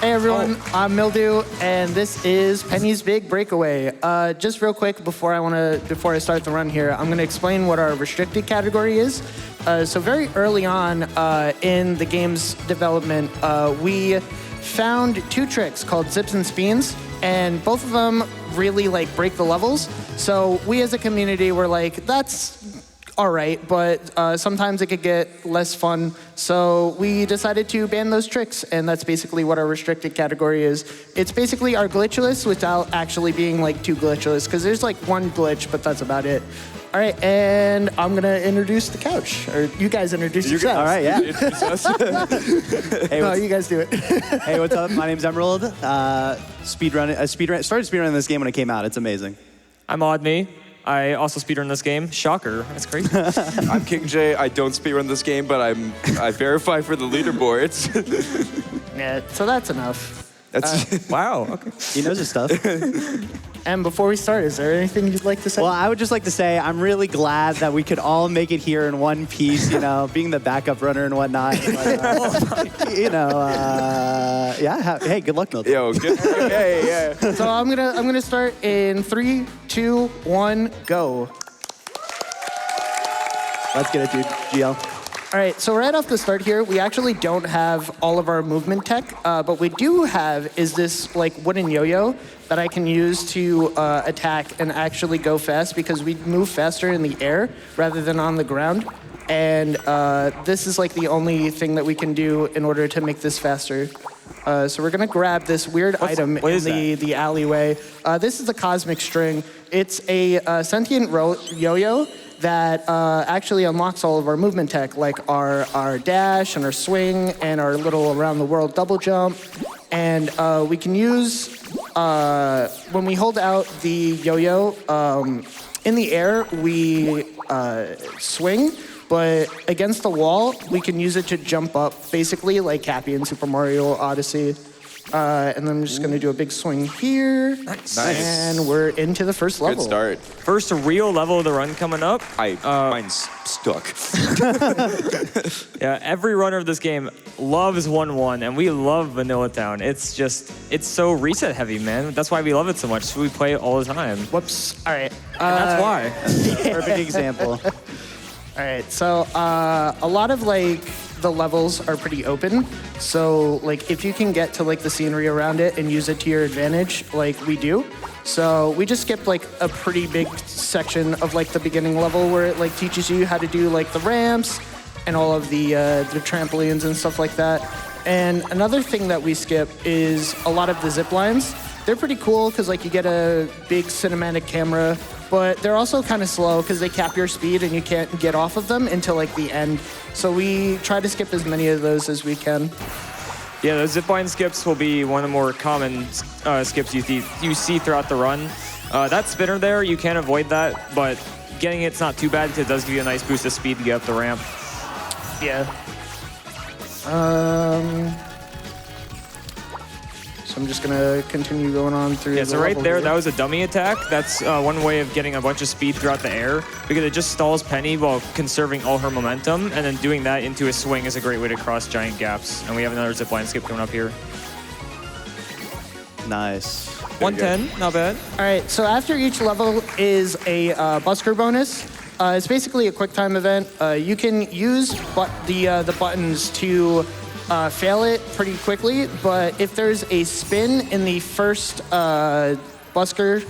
Hey everyone, I'm Mildew, and this is Penny's Big Breakaway. Just real quick before I start the run here, I'm gonna explain what our restricted category is. So very early on in the game's development, we found two tricks called zips and spins, and both of them really like break the levels. So we as a community were like, that's all right, but sometimes it could get less fun. So we decided to ban those tricks, and that's basically what our restricted category is. It's basically our glitchless without actually being like too glitchless, because there's like one glitch, but that's about it. All right, and I'm gonna introduce the couch, or you guys introduce yourselves. All right, yeah. Hey, no, you guys do it. Hey, what's up? My name's Emerald. Started speedrunning this game when it came out. It's amazing. I'm odme. I also speedrun this game. Shocker, that's crazy. I'm King J. I don't speedrun this game, but I verify for the leaderboards. Yeah, so that's enough. That's Wow, okay. He knows his stuff. And before we start, is there anything you'd like to say? Well, I would just like to say I'm really glad that we could all make it here in one piece, you know, being the backup runner and whatnot. But, you know, yeah, hey, good luck, Mildew. Yo, good. Hey, yeah. So I'm gonna start in 3, 2, 1, go. Let's get it, dude. GL. All right, so right off the start here, we actually don't have all of our movement tech, but we do have is this like wooden yo-yo that I can use to attack and actually go fast, because we move faster in the air rather than on the ground. And this is like the only thing that we can do in order to make this faster. So we're gonna grab this weird item in the alleyway. This is a cosmic string. It's a sentient yo-yo that actually unlocks all of our movement tech, like our dash and our swing and our little around the world double jump. And we can use, when we hold out the yo-yo, in the air we swing, but against the wall, we can use it to jump up, basically like Happy in Super Mario Odyssey. And then I'm just gonna do a big swing here. Nice. And we're into the first level. Good start. First real level of the run coming up. Mine's stuck. Yeah, every runner of this game loves 1-1, and we love Vanilla Town. It's so reset heavy, man. That's why we love it so much. So we play it all the time. Whoops. All right. And that's why. Perfect example. All right, so a lot of like the levels are pretty open. So like if you can get to like the scenery around it and use it to your advantage, like we do. So we just skipped like a pretty big section of like the beginning level where it like teaches you how to do like the ramps and all of the trampolines and stuff like that. And another thing that we skip is a lot of the zip lines. They're pretty cool because like you get a big cinematic camera, but they're also kind of slow because they cap your speed and you can't get off of them until like the end. So we try to skip as many of those as we can. Yeah, those zipline skips will be one of the more common skips you see throughout the run. That spinner there, you can't avoid that, but getting it's not too bad because it does give you a nice boost of speed to get up the ramp. Yeah. So I'm just gonna continue going on through. Yeah, so right there, that was a dummy attack. That's one way of getting a bunch of speed throughout the air, because it just stalls Penny while conserving all her momentum, and then doing that into a swing is a great way to cross giant gaps. And we have another zipline skip coming up here. Nice. 110, not bad. All right, so after each level is a busker bonus. It's basically a quick time event. You can use the buttons to fail it pretty quickly, but if there's a spin in the first busker,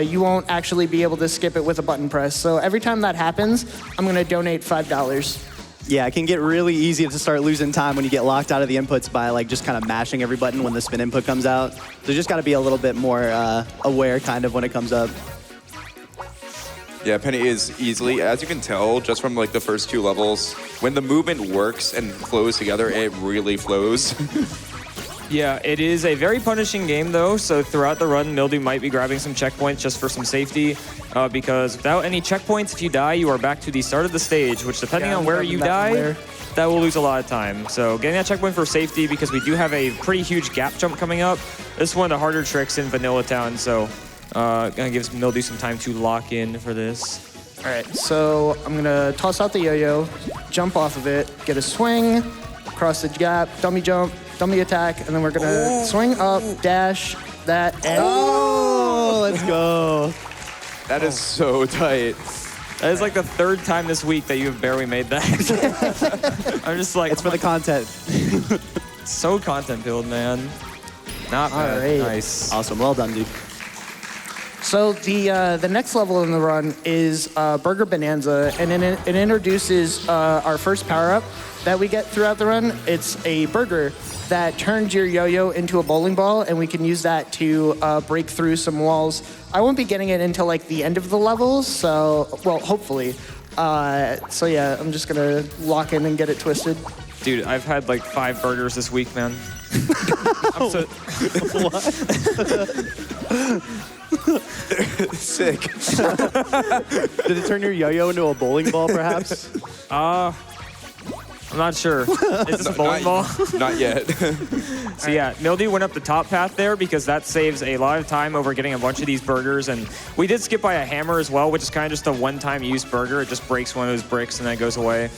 you won't actually be able to skip it with a button press. So every time that happens, I'm gonna donate $5. Yeah, it can get really easy to start losing time when you get locked out of the inputs by like just kind of mashing every button when the spin input comes out. So you just got to be a little bit more aware kind of when it comes up. Yeah, Penny is easily, as you can tell, just from like the first two levels, when the movement works and flows together, it really flows. Yeah, it is a very punishing game though, so throughout the run, Mildew might be grabbing some checkpoints just for some safety, because without any checkpoints, if you die, you are back to the start of the stage, which depending on where you die, that will lose a lot of time. So getting that checkpoint for safety, because we do have a pretty huge gap jump coming up. This is one of the harder tricks in Vanilla Town, so gonna give Mildew some time to lock in for this. All right, so I'm gonna toss out the yo-yo, jump off of it, get a swing, cross the gap, dummy jump, dummy attack, and then we're gonna swing up, dash, that, and Oh, let's go. That is so tight. That is like the third time this week that you have barely made that. I'm just like, It's for the content. so content build, man. Not bad. right. Nice. Awesome. Well done, dude. So the next level in the run is Burger Bonanza, and it introduces our first power-up that we get throughout the run. It's a burger that turns your yo-yo into a bowling ball, and we can use that to break through some walls. I won't be getting it until like the end of the levels, so, well, hopefully. So yeah, I'm just gonna lock in and get it twisted. Dude, I've had like 5 burgers this week, man. I'm so, Sick. Did it turn your yo-yo into a bowling ball, perhaps? I'm not sure. Is this a bowling ball? Not yet. So yeah, Mildew went up the top path there because that saves a lot of time over getting a bunch of these burgers. And we did skip by a hammer as well, which is kind of just a one-time use burger. It just breaks one of those bricks and then it goes away.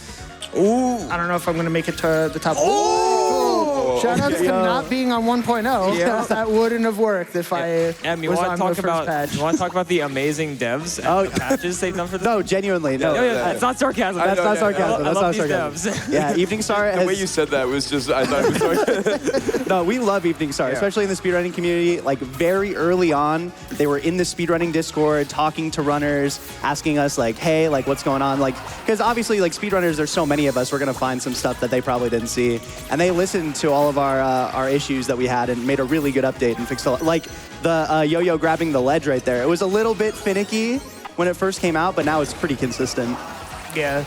Ooh. I don't know if I'm gonna make it to the top. Oh! Shout out to not being on 1.0. Yeah. That wouldn't have worked if I You was want on to the talk first about? patch. You want to talk about the amazing devs and the patches they've done for this? No, genuinely. No, Yeah, it's not sarcasm. that's not yeah. sarcasm. I That's love not these sarcasm. devs. Yeah, Evening Star The way you has... said that was just, I thought it was No, we love Evening Star, especially in the speedrunning community. Like, very early on, they were in the speedrunning Discord, talking to runners, asking us, like, hey, like, what's going on? Like, because obviously, like, speedrunners, there's so many of us, we're going to find some stuff that they probably didn't see. And they listened to all of our issues that we had and made a really good update and fixed a lot. Like, the yo-yo grabbing the ledge right there. It was a little bit finicky when it first came out, but now it's pretty consistent. Yeah.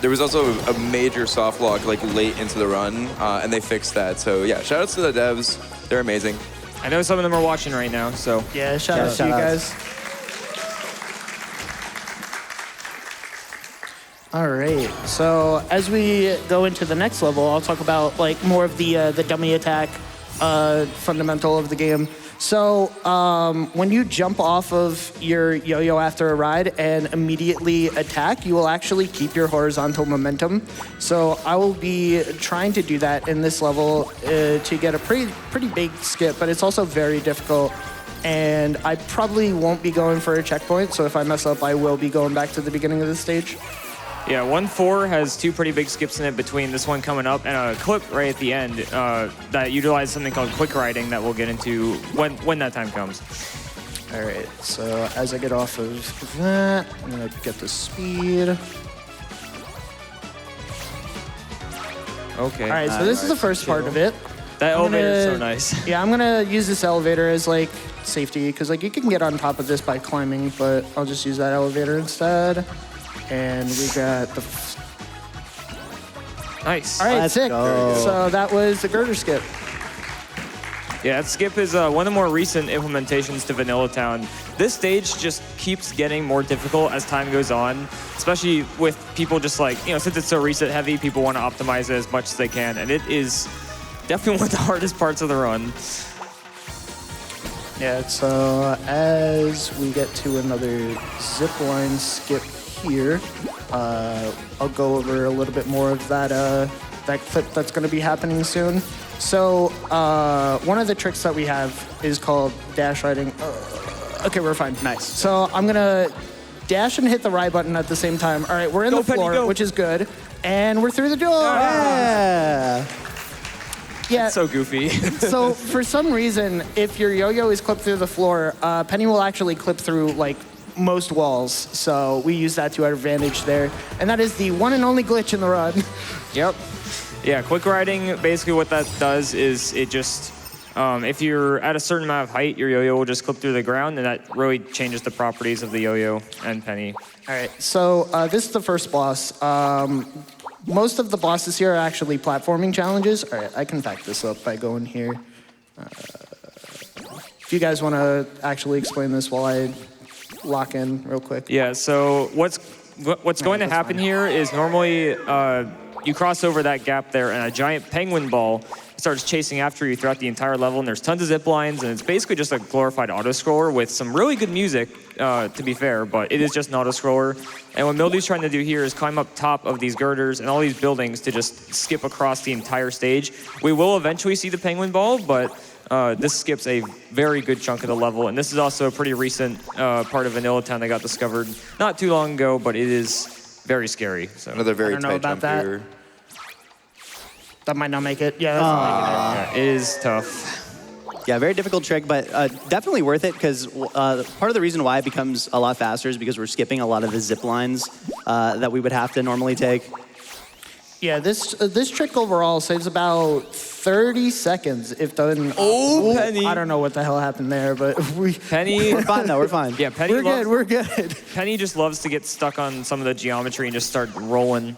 There was also a major soft lock like late into the run, and they fixed that. So yeah, shout outs to the devs. They're amazing. I know some of them are watching right now, so. Yeah, shout out to you guys. All right, so as we go into the next level, I'll talk about like more of the dummy attack fundamental of the game. So when you jump off of your yo-yo after a ride and immediately attack, you will actually keep your horizontal momentum. So I will be trying to do that in this level to get a pretty big skip, but it's also very difficult. And I probably won't be going for a checkpoint, so if I mess up, I will be going back to the beginning of the stage. Yeah, 1-4 has 2 pretty big skips in it between this one coming up and a clip right at the end that utilizes something called quick riding that we'll get into when that time comes. All right, so as I get off of that, I'm gonna get the speed. Okay. All right, so this is the first part of it. That I'm elevator is so gonna- nice. Yeah, I'm gonna use this elevator as like safety because like you can get on top of this by climbing, but I'll just use that elevator instead. And we got the. Nice. All right, Let's sick. go. So that was the girder skip. Yeah, that skip is one of the more recent implementations to Vanilla Town. This stage just keeps getting more difficult as time goes on, especially with people just like, you know, since it's so reset heavy, people want to optimize it as much as they can. And it is definitely one of the hardest parts of the run. Yeah, so as we get to another zip line skip here, I'll go over a little bit more of that that clip that's going to be happening soon. So one of the tricks that we have is called dash riding. Okay, we're fine. Nice. So I'm going to dash and hit the ride button at the same time. All right, we're in the Penny, floor, go. which is good. And we're through the door. Yeah. Yeah. So goofy. So for some reason, if your yo-yo is clipped through the floor, Penny will actually clip through like most walls. So we use that to our advantage there. And that is the one and only glitch in the run. Yep. Yeah, quick riding, basically what that does is it just, if you're at a certain amount of height, your yo-yo will just clip through the ground, and that really changes the properties of the yo-yo and Penny. All right, so this is the first boss. Most of the bosses here are actually platforming challenges. All right, I can back this up by going here. If you guys want to actually explain this while I lock in real quick. Yeah, so what's going to happen here is normally you cross over that gap there, and a giant penguin ball starts chasing after you throughout the entire level, and there's tons of zip lines, and it's basically just a glorified auto-scroller with some really good music, to be fair, but it is just an auto-scroller. And what Mildew's trying to do here is climb up top of these girders and all these buildings to just skip across the entire stage. We will eventually see the penguin ball, but this skips a very good chunk of the level, and this is also a pretty recent part of Vanilla Town that got discovered not too long ago, but it is very scary. So. Another very I don't know tight about jump that. here. That might not make it. Yeah, that's not making it. Yeah, it is tough. Yeah, very difficult trick, but definitely worth it because part of the reason why it becomes a lot faster is because we're skipping a lot of the zip lines that we would have to normally take. Yeah, this trick overall saves about 30 seconds if done. Oh, Penny. I don't know what the hell happened there, but Penny. We're fine, though. We're fine. Yeah, Penny we're good. We're good. Penny just loves to get stuck on some of the geometry and just start rolling.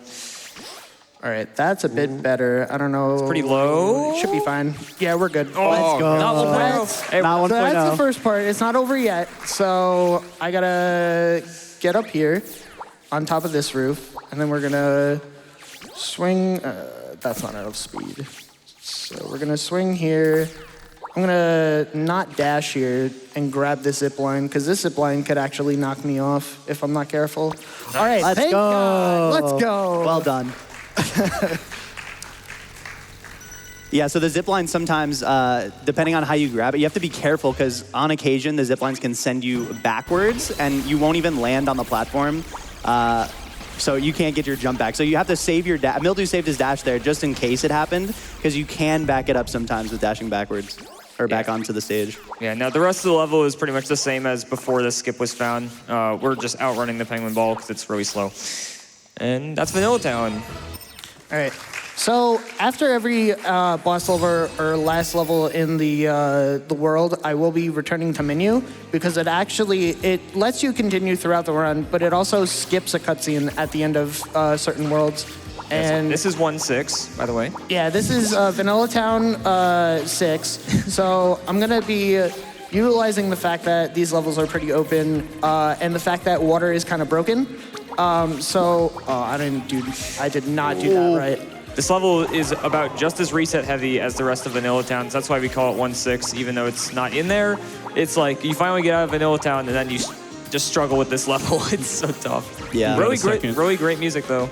All right, that's a bit better. I don't know. It's pretty low. Should be fine. Yeah, we're good. Let's go. Not 1.0. Hey, Not So that's 1.0. the first part. It's not over yet. So I gotta get up here on top of this roof, and then we're gonna swing. That's not enough speed. So we're gonna swing here. I'm gonna not dash here and grab this zip line because this zip line could actually knock me off if I'm not careful. All right, Let's thank go. God. Let's go. Well done. Yeah, so the zip line sometimes, depending on how you grab it, you have to be careful because on occasion the zip lines can send you backwards and you won't even land on the platform. So you can't get your jump back. So you have to save your dash. Mildew saved his dash there just in case it happened because you can back it up sometimes with dashing backwards or back onto the stage. Yeah, now the rest of the level is pretty much the same as before this skip was found. We're just outrunning the penguin ball because it's really slow. And that's Vanilla Town. All right. So after every boss level or last level in the world, I will be returning to menu because it lets you continue throughout the run, but it also skips a cutscene at the end of certain worlds. And This is 1.6, by the way. yeah, this is Vanilla Town 6. So I'm gonna be utilizing the fact that these levels are pretty open and the fact that water is kind of broken. I did not do that right. This level is about just as reset heavy as the rest of Vanilla Town, so that's why we call it 1.6, even though it's not in there. It's like you finally get out of Vanilla Town and then you just struggle with this level. It's so tough. Yeah. Really great music though.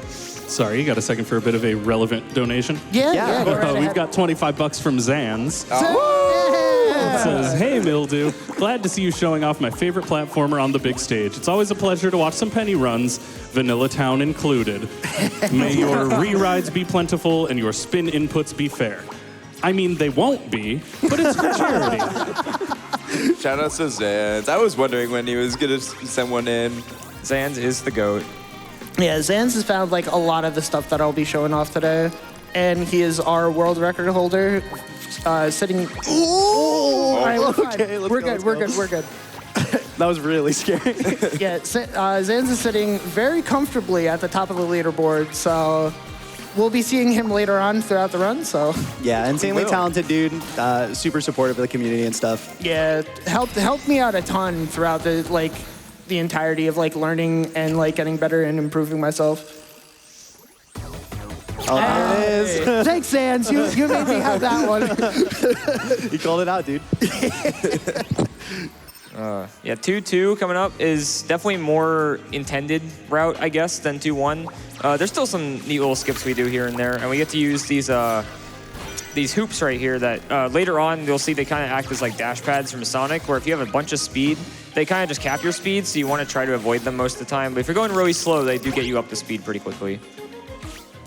Sorry, you got a second for a bit of a relevant donation? Yeah. go right We've ahead. got $25 from Zans. It says, hey, Mildew. Glad to see you showing off my favorite platformer on the big stage. It's always a pleasure to watch some penny runs, Vanilla Town included. May your re-rides be plentiful and your spin inputs be fair. I mean, they won't be, but it's for charity. Shout out to Zans. I was wondering when he was gonna send one in. Zans is the GOAT. Yeah, Zans has found like a lot of the stuff that I'll be showing off today, and he is our world record holder, sitting. All right, we're fine. Okay, let's We're go, good. let's We're good. That was really scary. Yeah, Zans is sitting very comfortably at the top of the leaderboard, so we'll be seeing him later on throughout the run. So Yeah, insanely talented dude, super supportive of the community and stuff. yeah, helped me out a ton throughout the entirety of learning and getting better and improving myself. Oh, there it is. Thanks, Zans. You made me have that one. You called it out, dude. Yeah, 2-2 coming up is definitely more intended route, I guess, than 2-1. There's still some neat little skips we do here and there, and we get to use these hoops right here that later on you'll see they kind of act as like dash pads from Sonic, where if you have a bunch of speed, they kind of just cap your speed, so you want to try to avoid them most of the time. But if you're going really slow, they do get you up to speed pretty quickly.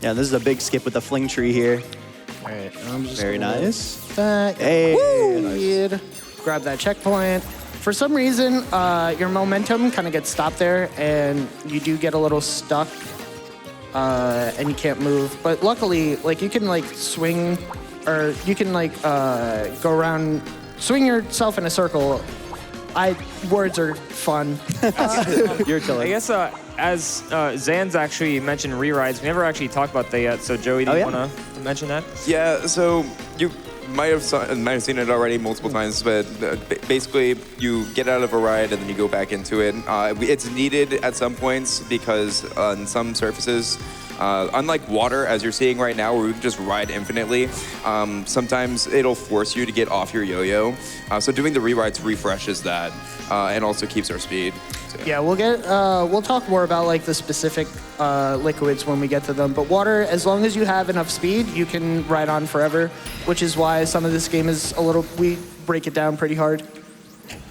Yeah, this is a big skip with the fling tree here. All right, I'm just Very gonna nice. That. Hey. Woo! Grab that checkpoint. For some reason, your momentum kind of gets stopped there, and you do get a little stuck, and you can't move. But luckily, you can swing, or you can go around, swing yourself in a circle. Words are fun. You're killing. I guess as Zans actually mentioned re-rides, we never actually talked about that yet, so Joey, do you want to mention that? Yeah, so you might have seen it already multiple times, but basically you get out of a ride and then you go back into it. It's needed at some points because on some surfaces Unlike water, as you're seeing right now, where we can just ride infinitely, sometimes it'll force you to get off your yo-yo. So doing the rewrites refreshes that and also keeps our speed. So, Yeah, we'll talk more about like the specific liquids when we get to them. But water, as long as you have enough speed, you can ride on forever, which is why some of this game is we break it down pretty hard.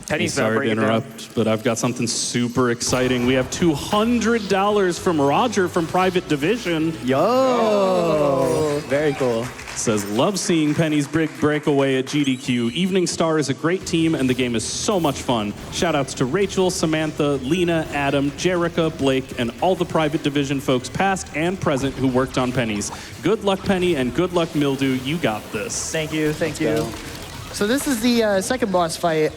Penny's Sorry to interrupt, but I've got something super exciting. We have $200 from Roger from Private Division. Yo! Very cool. Says, love seeing Penny's big breakaway at GDQ. Evening Star is a great team, and the game is so much fun. Shoutouts to Rachel, Samantha, Lena, Adam, Jerica, Blake, and all the Private Division folks past and present who worked on Penny's. Good luck, Penny, and good luck, Mildew. You got this. Thank you. So this is the second boss fight,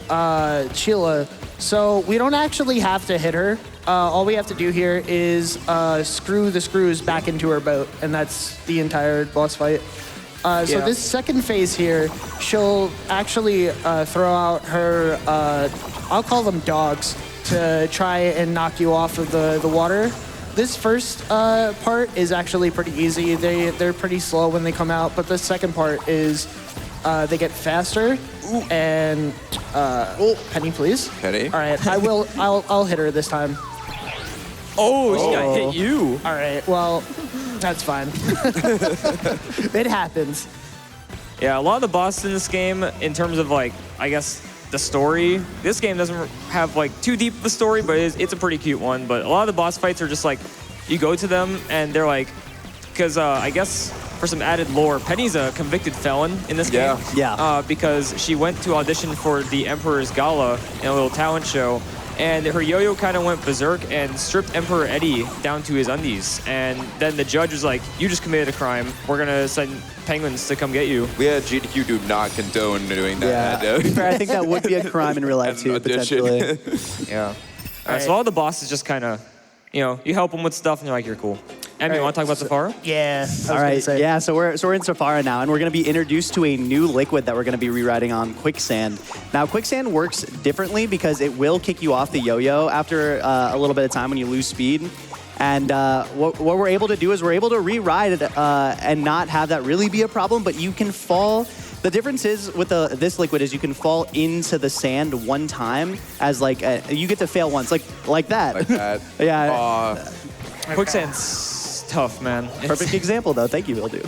Sheila. So we don't actually have to hit her. All we have to do here is screw the screws back into her boat, and that's the entire boss fight. So this second phase here, she'll actually throw out her, I'll call them dogs, to try and knock you off of the water. This first part is actually pretty easy. They're pretty slow when they come out, but the second part is they get faster. And Penny, please. Penny? All right, I'll hit her this time. Oh, she got hit you. All right, well, that's fine. It happens. Yeah, a lot of the bosses in this game, in terms of like, I guess, the story, this game doesn't have like too deep of a story, but it's a pretty cute one. But a lot of the boss fights are just like, you go to them and they're like, because I guess for some added lore, Penny's a convicted felon in this game. Yeah. Because she went to audition for the Emperor's Gala in a little talent show, and her yo-yo kind of went berserk and stripped Emperor Eddie down to his undies. And then the judge was like, you just committed a crime. We're going to send penguins to come get you. We at GDQ do not condone doing that. To be fair, I think that would be a crime in real life too, potentially. Yeah. All right, so all the bosses just kind of, you help them with stuff and you're like, you're cool. Em, you want to talk about Safara? Yeah. All right. Yeah. So we're in Safara now, and we're going to be introduced to a new liquid that we're going to be rewriting on quicksand. Now, quicksand works differently because it will kick you off the yo-yo after a little bit of time when you lose speed. And what we're able to do is we're able to rewrite it and not have that really be a problem. But you can fall. The difference is with this liquid is you can fall into the sand one time as like you get to fail once, like that. Like that. Yeah. Quicksand's tough, man. Perfect example, though. Thank you, Mildew.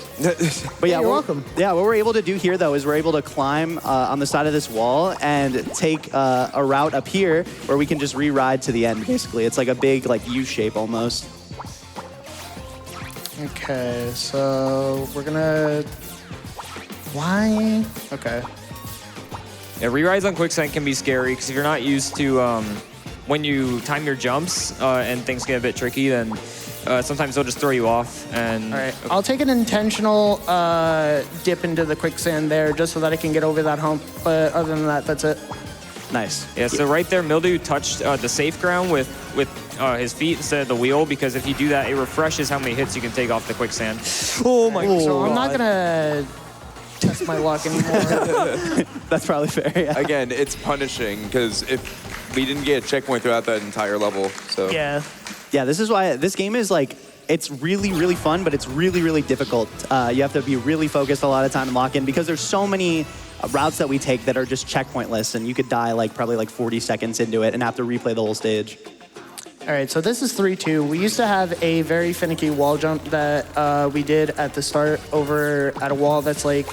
But You're welcome. Yeah, what we're able to do here, though, is we're able to climb on the side of this wall and take a route up here where we can just re-ride to the end, basically. It's like a big, like, U-shape almost. Okay, so we're gonna... Why? Okay. Yeah, re-rides on quicksand can be scary because if you're not used to when you time your jumps and things get a bit tricky, then sometimes they'll just throw you off. And All right, I'll take an intentional dip into the quicksand there just so that I can get over that hump. But other than that, that's it. Nice. yeah, so right there, Mildew touched the safe ground with his feet instead of the wheel, because if you do that, it refreshes how many hits you can take off the quicksand. Oh my god. So I'm not gonna test my luck anymore. That's probably fair, yeah. Again, it's punishing because if we didn't get a checkpoint throughout that entire level, so Yeah. Yeah, this is why this game is like, it's really, really fun, but it's really, really difficult. You have to be really focused a lot of time and lock in because there's so many routes that we take that are just checkpointless, and you could die like probably like 40 seconds into it and have to replay the whole stage. All right, so this is 3-2. We used to have a very finicky wall jump that we did at the start over at a wall that's like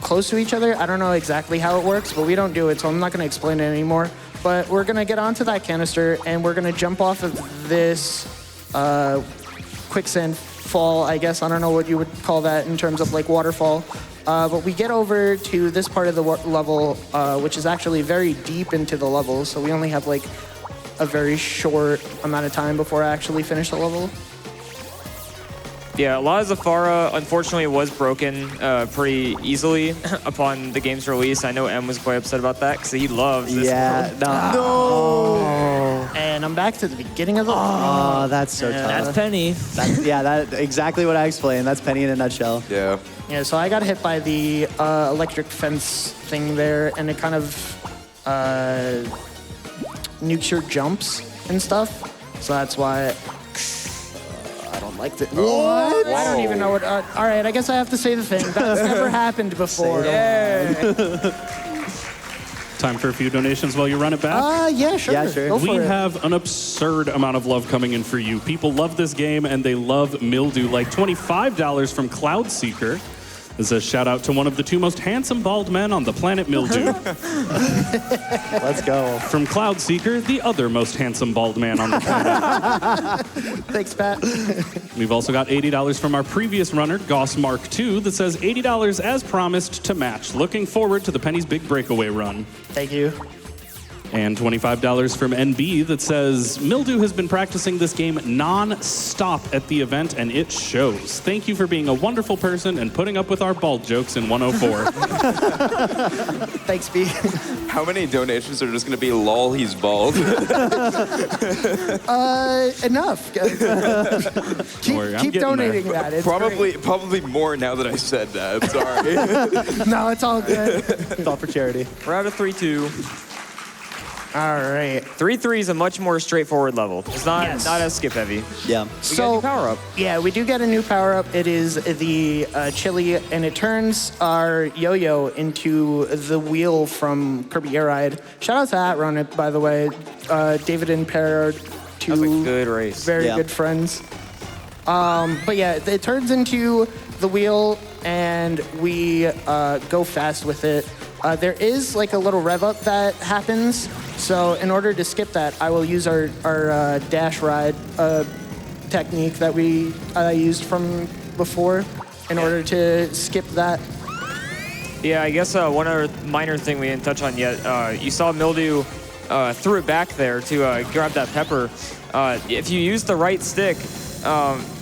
close to each other. I don't know exactly how it works, but we don't do it, so I'm not going to explain it anymore. But we're going to get onto that canister, and we're going to jump off of this quicksand fall, I guess. I don't know what you would call that in terms of like waterfall. But we get over to this part of the level, which is actually very deep into the level, so we only have like a very short amount of time before I actually finish the level. Yeah, a lot of Zafara, unfortunately, was broken pretty easily upon the game's release. I know M was quite upset about that because he loves this world. No. And I'm back to the beginning of the Oh, that's so tough. That's Penny. That's exactly what I explained. That's Penny in a nutshell. yeah. Yeah, so I got hit by the electric fence thing there, and it kind of nukes your jumps and stuff. So that's why I don't like this. What? I don't even know what. All right, I guess I have to say the thing. That's never happened before. Time for a few donations while you run it back. Yeah, sure. Yeah, sure. Go for We it. have an absurd amount of love coming in for you. People love this game and they love Mildew. Like $25 from Cloud Seeker. This is a shout out to one of the 2 most handsome bald men on the planet, Mildew. Let's go. From Cloud Seeker, the other most handsome bald man on the planet. Thanks, Pat. We've also got $80 from our previous runner, Goss Mark II, that says $80 as promised to match. Looking forward to the Penny's big breakaway run. Thank you. And $25 from NB that says, Mildew has been practicing this game non-stop at the event, and it shows. Thank you for being a wonderful person and putting up with our bald jokes in 104. Thanks, B. How many donations are just going to be lol, he's bald? Enough. worry, I'm keep getting donating there. that. It's Probably more now that I said that. I'm sorry. great. No, it's all good. It's all for charity. We're at a 3-2. All right. 3-3 is a much more straightforward level. It's not Yes. not as skip heavy. Yeah. We got a new power up. Yeah, we do get a new power up. It is the chili, and it turns our yo-yo into the wheel from Kirby Air Ride. Shout out to that run, by the way. David and Per, That was a two good race. very Yeah. good friends. But yeah, it turns into the wheel, and we go fast with it. There is like a little rev up that happens. So in order to skip that, I will use our dash ride technique that we used from before in order to skip that. Yeah, I guess one other minor thing we didn't touch on yet. You saw Mildew threw it back there to grab that pepper. If you use the right stick,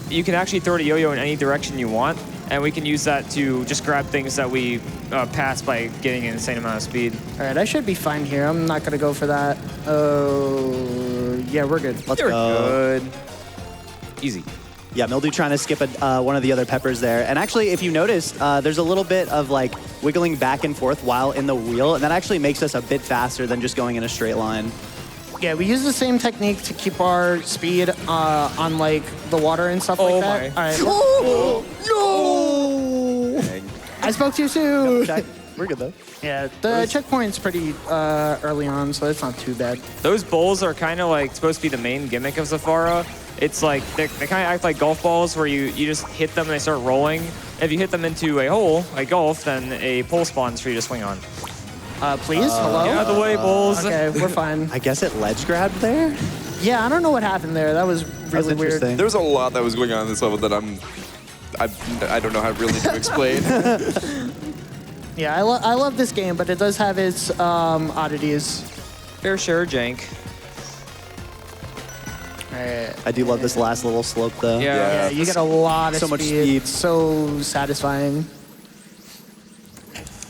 you can actually throw the yo-yo in any direction you want, and we can use that to just grab things that we pass by getting an insane amount of speed. All right, I should be fine here. I'm not gonna go for that. Oh, yeah, we're good. Let's You're go. good. Easy. Yeah, Mildew trying to skip one of the other peppers there. And actually, if you noticed, there's a little bit of like wiggling back and forth while in the wheel, and that actually makes us a bit faster than just going in a straight line. Yeah, we use the same technique to keep our speed on like the water and stuff like that. my. All right. No! I spoke too soon. Check. We're good though. Yeah, the checkpoint's pretty early on, so it's not too bad. Those bowls are kind of like supposed to be the main gimmick of Zafara. It's like they kind of act like golf balls where you just hit them and they start rolling. If you hit them into a hole, like golf, then a pole spawns for you to swing on. Please, hello? Get out of the way, bowls. Okay, we're fine. I guess it ledge grabbed there. Yeah, I don't know what happened there. That was That's really weird. interesting. There was a lot that was going on in this level that I don't know how really to explain. Yeah, I love this game, but it does have its oddities. Fair share jank. All right. I do love this last little slope though. Yeah, you get a lot of So much speed. speed. It's so satisfying.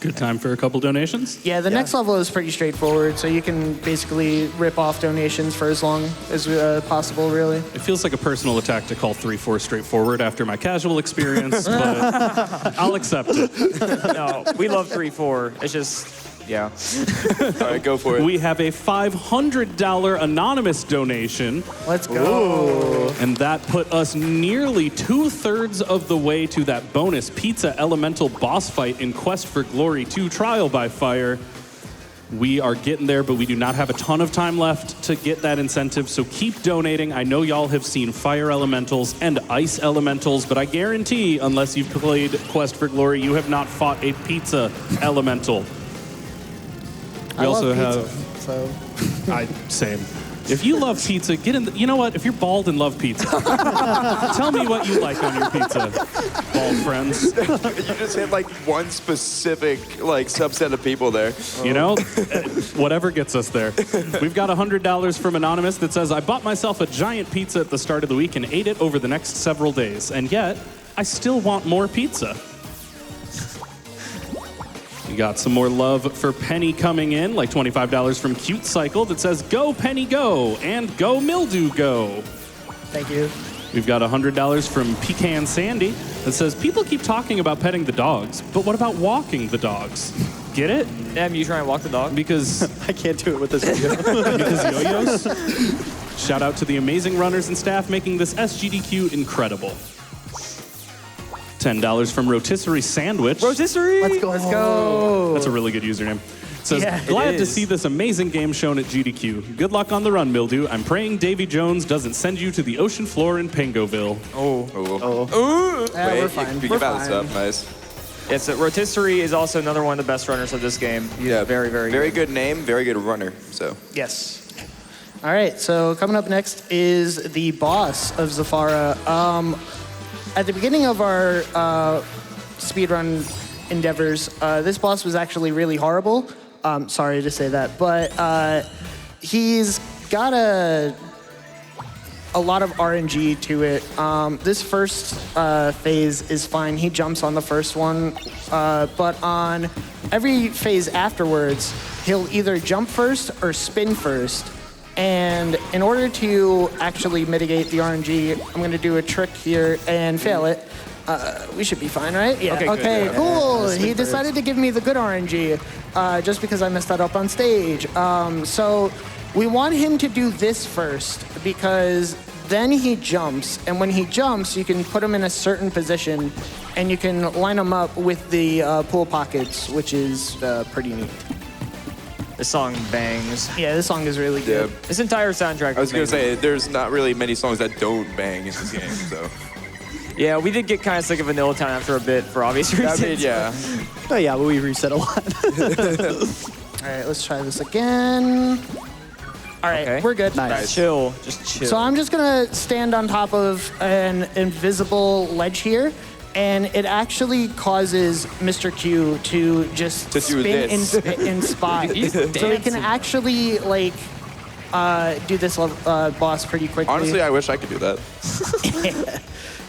Good time for a couple donations. Yeah, the next level is pretty straightforward, so you can basically rip off donations for as long as possible, really. It feels like a personal attack to call 3-4 straightforward after my casual experience, but I'll accept it. No, we love 3-4. It's just, yeah. All right, go for it. We have a $500 anonymous donation, Let's go. and that put us nearly 2/3 of the way to that bonus Pizza Elemental boss fight in Quest for Glory 2 Trial by Fire. We are getting there, but we do not have a ton of time left to get that incentive, so keep donating. I know y'all have seen Fire Elementals and Ice Elementals, but I guarantee, unless you've played Quest for Glory, you have not fought a Pizza Elemental. We I also love pizza, have... Same. If you love pizza, get in. You know what? If you're bald and love pizza, tell me what you like on your pizza, bald friends. You just hit like one specific like subset of people there. You know, whatever gets us there. We've got $100 from Anonymous that says, I bought myself a giant pizza at the start of the week and ate it over the next several days. And yet, I still want more pizza. We got some more love for Penny coming in, like $25 from Cute Cycle that says, go Penny go, and go Mildew go. Thank you. We've got $100 from Pecan Sandy that says, people keep talking about petting the dogs, but what about walking the dogs? Get it? Damn, you try and walk the dog? Because I can't do it with this video. yo-yos? Shout out to the amazing runners and staff making this SGDQ incredible. $10 from Rotisserie Sandwich. Rotisserie! Let's go. Let's go. That's a really good username. Says, Yeah, it glad to is. see this amazing game shown at GDQ. Good luck on the run, Mildew. I'm praying Davy Jones doesn't send you to the ocean floor in Pangoville. Yeah, Wait, we're fine. You We're can balance fine. up. Nice. Yeah, so Rotisserie is also another one of the best runners of this game. He's very, very Very good name, very good runner. So Yes. All right, so coming up next is the boss of Zafara. At the beginning of our speedrun endeavors, this boss was actually really horrible. Sorry to say that, but he's got a lot of RNG to it. This first phase is fine. He jumps on the first one, but on every phase afterwards, he'll either jump first or spin first. And in order to actually mitigate the RNG, I'm going to do a trick here and fail it. We should be fine, right? Yeah. Okay, good. Cool. He decided to give me the good RNG just because I messed that up on stage. So we want him to do this first because then he jumps. And when he jumps, you can put him in a certain position and you can line him up with the pool pockets, which is pretty neat. This song bangs. Yeah, this song is really good. yeah. This entire soundtrack I was gonna is amazing. say there's not really many songs that don't bang in this game. So Yeah, we did get kind of sick of Vanilla Town after a bit for obvious I reasons. mean, yeah. Oh yeah, but we reset a lot. All right, let's try this again. All right, Okay. we're good. Nice. Chill, just chill. So I'm just gonna stand on top of an invisible ledge here, and it actually causes Mr. Q to just To do spin this. in spot. He's So he can dancing. actually like do this boss pretty quickly. Honestly, I wish I could do that.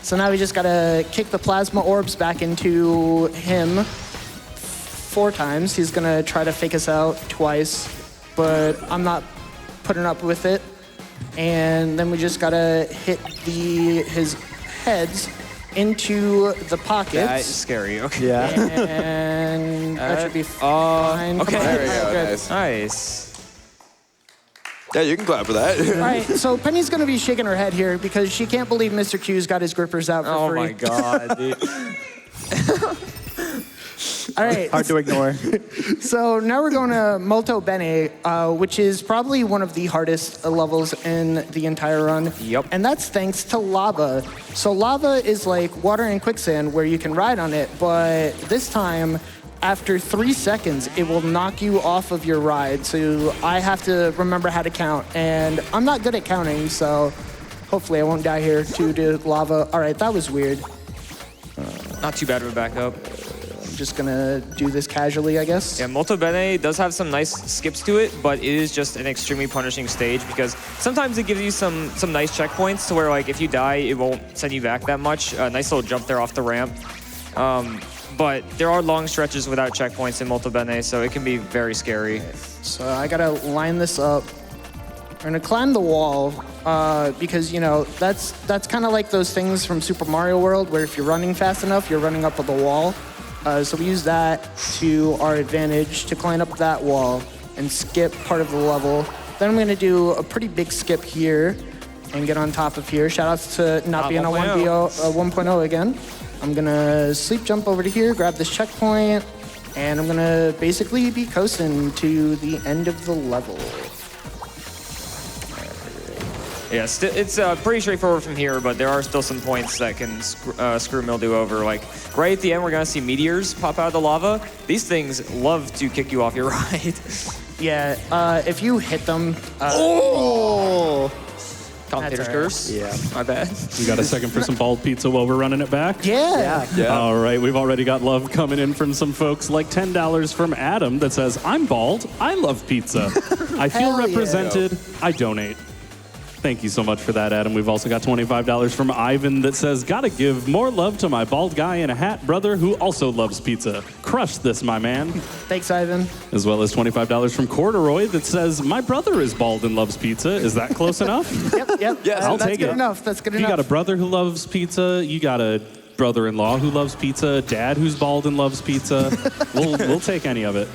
So now we just gotta kick the plasma orbs back into him 4 times. He's gonna try to fake us out twice, but I'm not putting up with it. And then we just gotta hit his heads into the pockets. That is scary. Okay. Yeah. And that should be fine. okay. Come on. There we go. Good. Nice. Nice. Yeah, you can clap for that. All right, so Penny's gonna be shaking her head here because she can't believe Mr. Q's got his grippers out for Oh free. my god, dude. All right, Hard to ignore. so now we're going to Molto Bene, which is probably one of the hardest levels in the entire run. Yep. And that's thanks to lava. So lava is like water and quicksand where you can ride on it, but this time, after 3 seconds, it will knock you off of your ride. So I have to remember how to count, and I'm not good at counting, so hopefully I won't die here due to lava. All right, that was weird. Not too bad of a backup. I'm just gonna do this casually, I guess. Yeah, Molto Bene does have some nice skips to it, but it is just an extremely punishing stage because sometimes it gives you some nice checkpoints to where like if you die, it won't send you back that much. A nice little jump there off the ramp. But there are long stretches without checkpoints in Molto Bene, so it can be very scary. So I gotta line this up. We're gonna climb the wall because you know that's kind of like those things from Super Mario World where if you're running fast enough, you're running up with the wall. So we use that to our advantage to climb up that wall and skip part of the level. Then I'm gonna do a pretty big skip here and get on top of here. Shout outs to not being on 1.0 again. I'm gonna sleep jump over to here, grab this checkpoint, and I'm gonna basically be coasting to the end of the level. Yeah, it's pretty straightforward from here, but there are still some points that can screw Mildew over. Like right at the end, we're gonna see meteors pop out of the lava. These things love to kick you off your ride. Yeah, if you hit them, Commentator's That's all right. curse. Yeah. My bad. You got a second for some bald pizza while we're running it back? yeah. All right, we've already got love coming in from some folks, like $10 from Adam that says, I'm bald, I love pizza. I feel Hell yeah. represented, I donate. Thank you so much for that, Adam. We've also got $25 from Ivan that says, gotta give more love to my bald guy in a hat brother who also loves pizza. Crush this, my man. Thanks, Ivan. As well as $25 from Corduroy that says, my brother is bald and loves pizza. Is that close enough? Yep. Yes. I'll that's take good it. enough. That's good You enough. got a brother who loves pizza. You got a brother-in-law who loves pizza. Dad who's bald and loves pizza. We'll take any of it.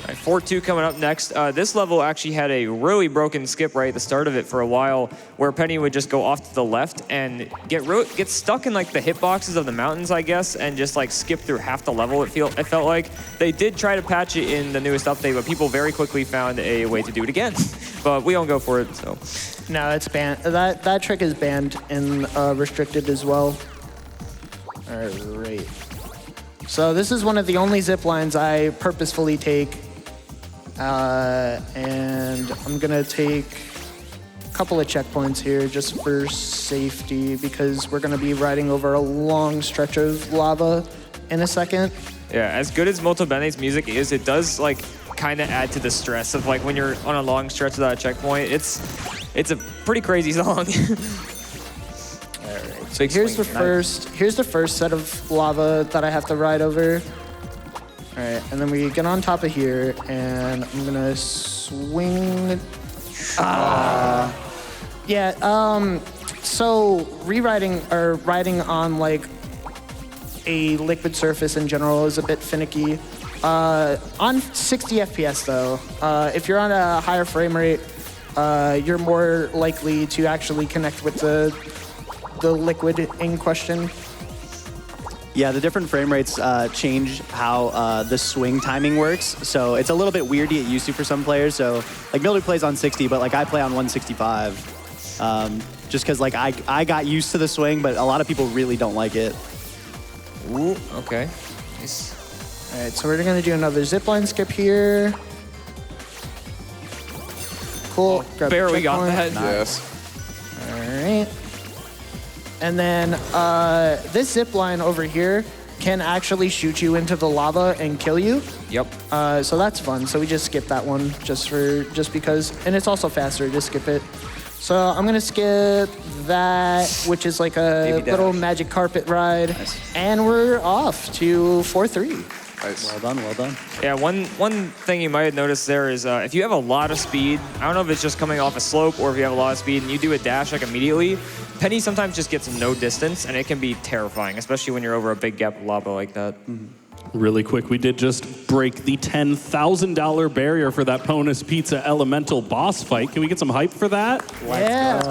All right, 4-2 coming up next. This level actually had a really broken skip right at the start of it for a while, where Penny would just go off to the left and get stuck in like the hitboxes of the mountains, I guess, and just like skip through half the level. It felt like they did try to patch it in the newest update, but people very quickly found a way to do it again. But we don't go for it, so. No, it's banned. That trick is banned and restricted as well. All right. So this is one of the only zip lines I purposefully take. And I'm gonna take a couple of checkpoints here just for safety because we're gonna be riding over a long stretch of lava in a second. Yeah, as good as Mildew music is, it does like kind of add to the stress of like when you're on a long stretch without a checkpoint. It's a pretty crazy song. So here's the first set of lava that I have to ride over. All right, and then we get on top of here, and I'm gonna swing. Yeah. So rewriting or riding on like a liquid surface in general is a bit finicky. On 60 FPS though, if you're on a higher frame rate, you're more likely to actually connect with the liquid in question. Yeah, the different frame rates change how the swing timing works. So it's a little bit weird to get used to for some players. So like Mildew plays on 60, but like I play on 165. Just because like I got used to the swing, but a lot of people really don't like it. Ooh, okay. Nice. All right, so we're gonna do another zipline skip here. Cool. Grab the Barely got checkpoint. that. Yes. All right. And then this zip line over here can actually shoot you into the lava and kill you. Yep. So that's fun. So we just skip that one just because, and it's also faster to skip it. So I'm gonna skip that, which is like a little magic carpet ride, and we're off to 4-3. Nice. Well done, well done. Yeah, one thing you might have noticed there is if you have a lot of speed, I don't know if it's just coming off a slope or if you have a lot of speed and you do a dash like immediately, Penny sometimes just gets no distance and it can be terrifying, especially when you're over a big gap of lava like that. Mm-hmm. Really quick, we did just break the $10,000 barrier for that Ponus Pizza Elemental boss fight. Can we get some hype for that? Let's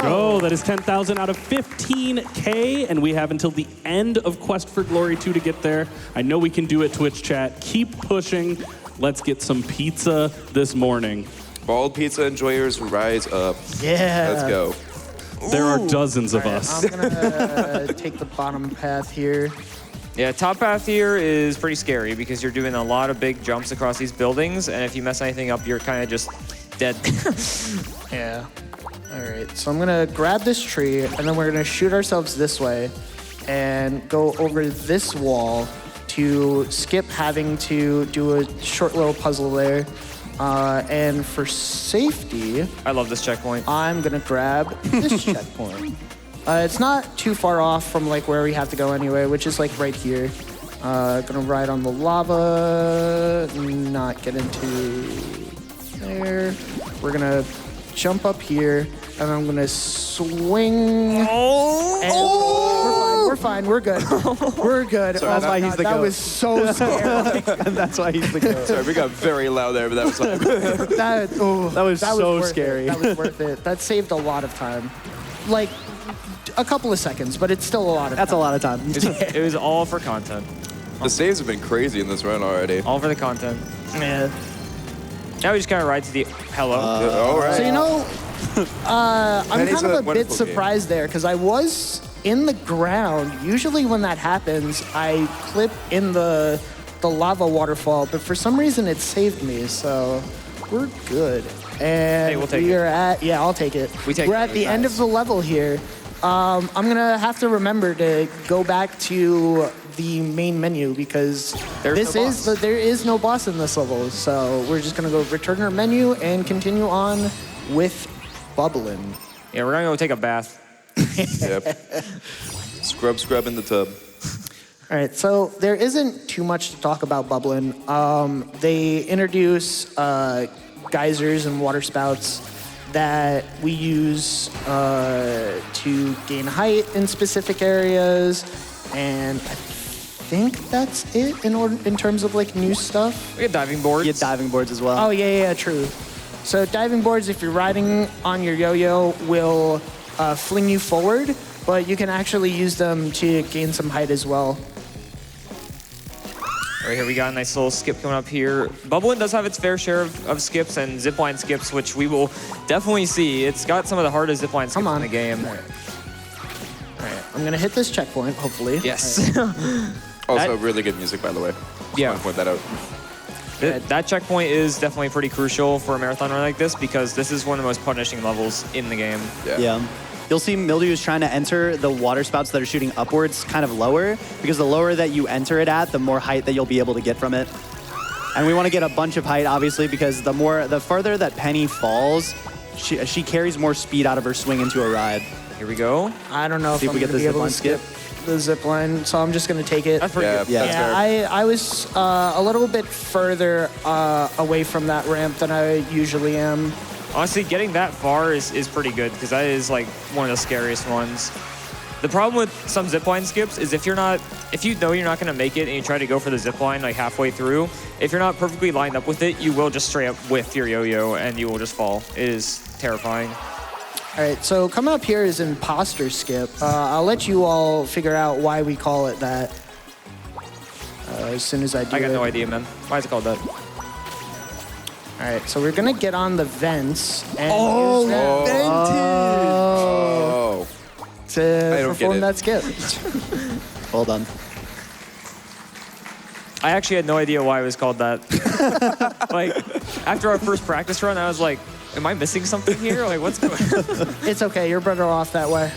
go. That is 10,000 out of 15K, and we have until the end of Quest for Glory 2 to get there. I know we can do it, Twitch chat. Keep pushing. Let's get some pizza this morning. Bald pizza enjoyers, rise up. Yeah. Let's go. There are dozens of us. I'm gonna take the bottom path here. Yeah, top path here is pretty scary because you're doing a lot of big jumps across these buildings, and if you mess anything up, you're kind of just dead. Yeah. All right, so I'm gonna grab this tree, and then we're gonna shoot ourselves this way and go over this wall to skip having to do a short little puzzle there. And for safety, I love this checkpoint. I'm gonna grab this checkpoint. It's not too far off from like where we have to go anyway, which is like right here. Gonna ride on the lava, not get into there. We're gonna jump up here, and I'm gonna swing. We're fine. We're good. We're good. So that's why he's the that goat. was so scary. That's why he's the goat. Sorry, we got very loud there, but that was like, That was so worth scary. It. That was worth it. That saved a lot of time. Like a couple of seconds, but it's still a lot of That's time. a lot of time. It was all for content. the saves have been crazy in this run already. All for the content. Yeah. Now we just kind of ride to the hello. All right. So, you know, I'm Penny's kind of a bit wonderful surprised there because I was in the ground. Usually when that happens, I clip in the lava waterfall, but for some reason it saved me, so we're good. And Hey, we'll take we it. are at, yeah, I'll take it. We're at the end of the level here. I'm gonna have to remember to go back to the main menu because there is no boss in this level. So we're just gonna go return our menu and continue on with bubbling. Yeah, we're gonna go take a bath. Yep. Scrub in the tub. All right, so there isn't too much to talk about bubbling. They introduce geysers and water spouts that we use to gain height in specific areas, and I think that's it in terms of like new stuff. We get diving boards. You get diving boards as well. Oh, yeah, true. So diving boards, if you're riding on your yo-yo, will fling you forward, but you can actually use them to gain some height as well. Right here, we got a nice little skip coming up here. Bubbling does have its fair share of skips and zipline skips, which we will definitely see. It's got some of the hardest zipline skips in the game. All right, I'm gonna hit this checkpoint, hopefully. Yes. Also, really good music, by the way. Yeah. Want to point that out. That checkpoint is definitely pretty crucial for a marathon run like this because this is one of the most punishing levels in the game. Yeah. You'll see Mildew is trying to enter the water spouts that are shooting upwards kind of lower, because the lower that you enter it at, the more height that you'll be able to get from it. And we want to get a bunch of height, obviously, because the further that Penny falls, she carries more speed out of her swing into a ride. Here we go. I don't know if See if I'm we get gonna the be able zipline to skip the zip line, so I'm just gonna take it. That's pretty good. Yeah. That's fair. I was a little bit further away from that ramp than I usually am. Honestly, getting that far is pretty good because that is like one of the scariest ones. The problem with some zipline skips is if you know you're not gonna make it and you try to go for the zipline like halfway through, if you're not perfectly lined up with it, you will just straight up whiff your yo-yo and you will just fall. It is terrifying. All right, so coming up here is imposter skip. I'll let you all figure out why we call it that as soon as I do I got it. no idea, man. Why is it called that? All right, so we're gonna get on the vents and use Oh. to don't get perform it. that skip. Well done. I actually had no idea why it was called that. Like, after our first practice run, I was like, am I missing something here? Like, what's going on? It's okay, you're better off that way.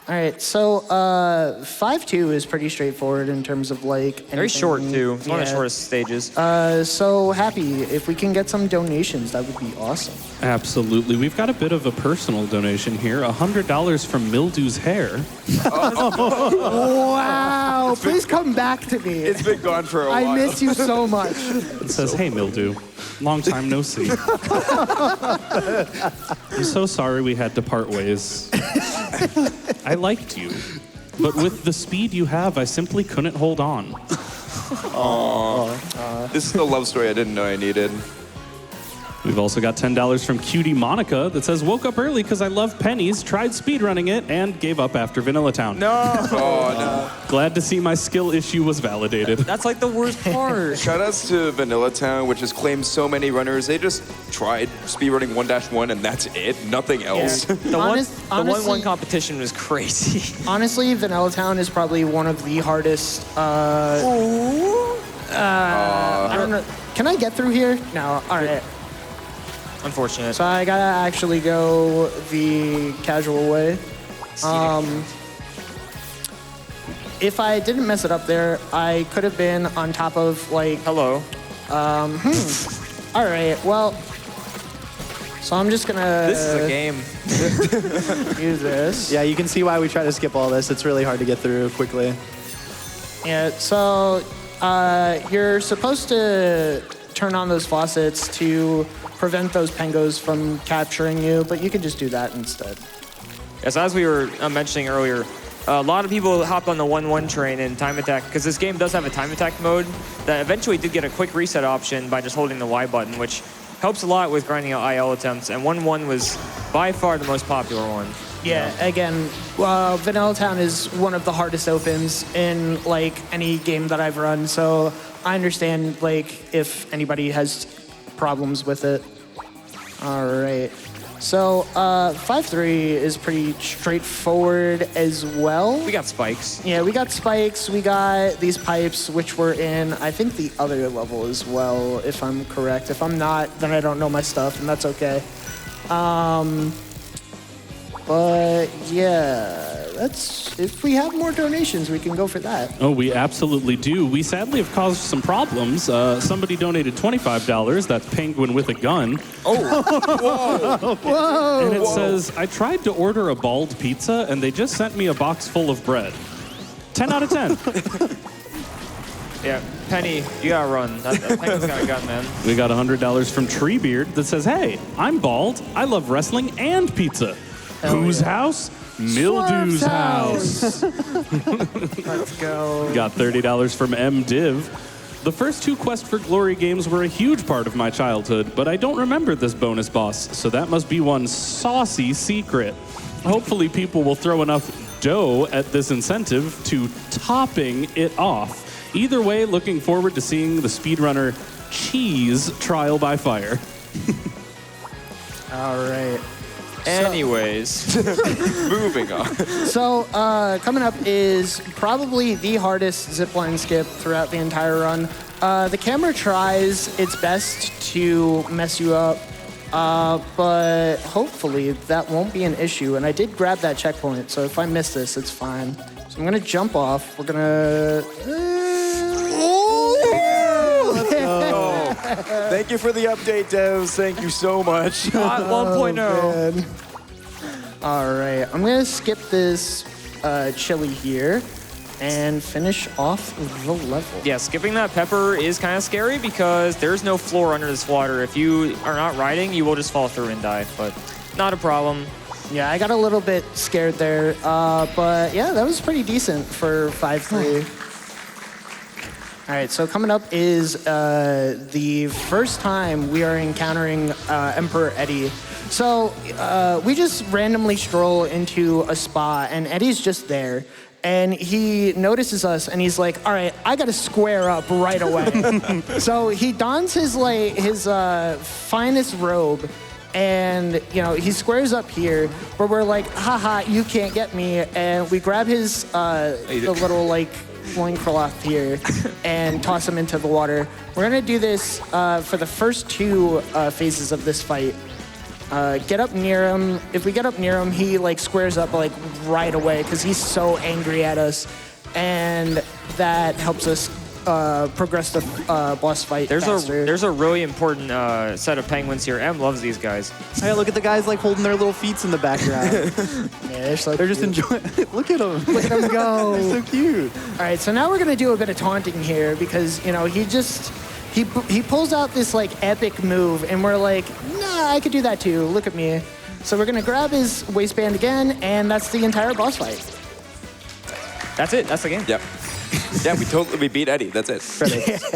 All right, so 5-2 is pretty straightforward in terms of like Very short, anything- too. It's one of the yeah. shortest stages. So Happy, if we can get some donations, that would be awesome. Absolutely. We've got a bit of a personal donation here. $100 from Mildew's hair. Wow! Please come back to me. It's been gone for a while. I miss you so much. It says, hey, Mildew. Long time no see. I'm so sorry we had to part ways. I liked you. But with the speed you have, I simply couldn't hold on. This is the love story I didn't know I needed. We've also got $10 from Cutie Monica that says, woke up early because I love pennies, tried speedrunning it, and gave up after Vanilla Town. No! Oh, no. Glad to see my skill issue was validated. That's like the worst part. Shoutouts to Vanilla Town, which has claimed so many runners. They just tried speedrunning 1-1 and that's it. Nothing else. The Honestly- 1-1 competition was crazy. Honestly, Vanilla Town is probably one of the hardest. I don't know. Can I get through here? No. All right. Unfortunate. So I gotta actually go the casual way. If I didn't mess it up there, I could have been on top of like. Hello. All right. Well. So I'm just gonna. This is a game. Do this. Yeah, you can see why we try to skip all this. It's really hard to get through quickly. Yeah. So you're supposed to turn on those faucets to prevent those pengos from capturing you, but you can just do that instead. Yes, as we were mentioning earlier, a lot of people hopped on the 1-1 train in time attack because this game does have a time attack mode that eventually did get a quick reset option by just holding the Y button, which helps a lot with grinding out IL attempts, and 1-1 was by far the most popular one. Yeah, again, Vanilla Town is one of the hardest opens in like any game that I've run, so I understand like if anybody has problems with it. All right. So 5-3 is pretty straightforward as well. We got spikes. Yeah, we got spikes. We got these pipes, which were in, I think, the other level as well, if I'm correct. If I'm not, then I don't know my stuff, and that's okay. But yeah, that's if we have more donations, we can go for that. Oh, we absolutely do. We sadly have caused some problems. Somebody donated $25. That's Penguin with a gun. Whoa! And it says, I tried to order a bald pizza, and they just sent me a box full of bread. 10 out of 10. Yeah, Penny, you gotta run. That Penny's got a gun, man. We got $100 from Treebeard that says, hey, I'm bald. I love wrestling and pizza. Whose house? Mildew's Swerve's house. Let's go. Got $30 from MDiv. The first 2 Quest for Glory games were a huge part of my childhood, but I don't remember this bonus boss, so that must be one saucy secret. Hopefully people will throw enough dough at this incentive to topping it off. Either way, looking forward to seeing the speedrunner Cheese trial by fire. All right. Anyways, Moving on. So coming up is probably the hardest zipline skip throughout the entire run. The camera tries its best to mess you up, but hopefully that won't be an issue. And I did grab that checkpoint, so if I miss this, it's fine. So I'm gonna jump off. We're gonna. Thank you for the update, devs. Thank you so much. not 1.0. Man. All right, I'm gonna skip this chili here and finish off the level. Yeah, skipping that pepper is kind of scary because there's no floor under this water. If you are not riding, you will just fall through and die, but not a problem. Yeah, I got a little bit scared there, but yeah, that was pretty decent for 5-3. All right, so coming up is the first time we are encountering Emperor Eddie. So we just randomly stroll into a spa, and Eddie's just there. And he notices us, and he's like, all right, I got to square up right away. So he dons his finest robe, and he squares up here, but we're like, haha, you can't get me. And we grab his the little loincloth here and toss him into the water. We're gonna do this for the first 2 phases of this fight. Get up near him. If we get up near him, he squares up right away because he's so angry at us, and that helps us progress the boss fight faster. There's a really important set of penguins here. Em loves these guys. Hey, look at the guys holding their little feet in the background. Yeah, They're just enjoying. Look at them. Look at them go. They're so cute. All right, so now we're gonna do a bit of taunting here because he pulls out this epic move, and we're like, nah, I could do that too. Look at me. So we're gonna grab his waistband again, and that's the entire boss fight. That's it. That's the game. Yep. Yeah, we beat Eddie. That's it. Credits.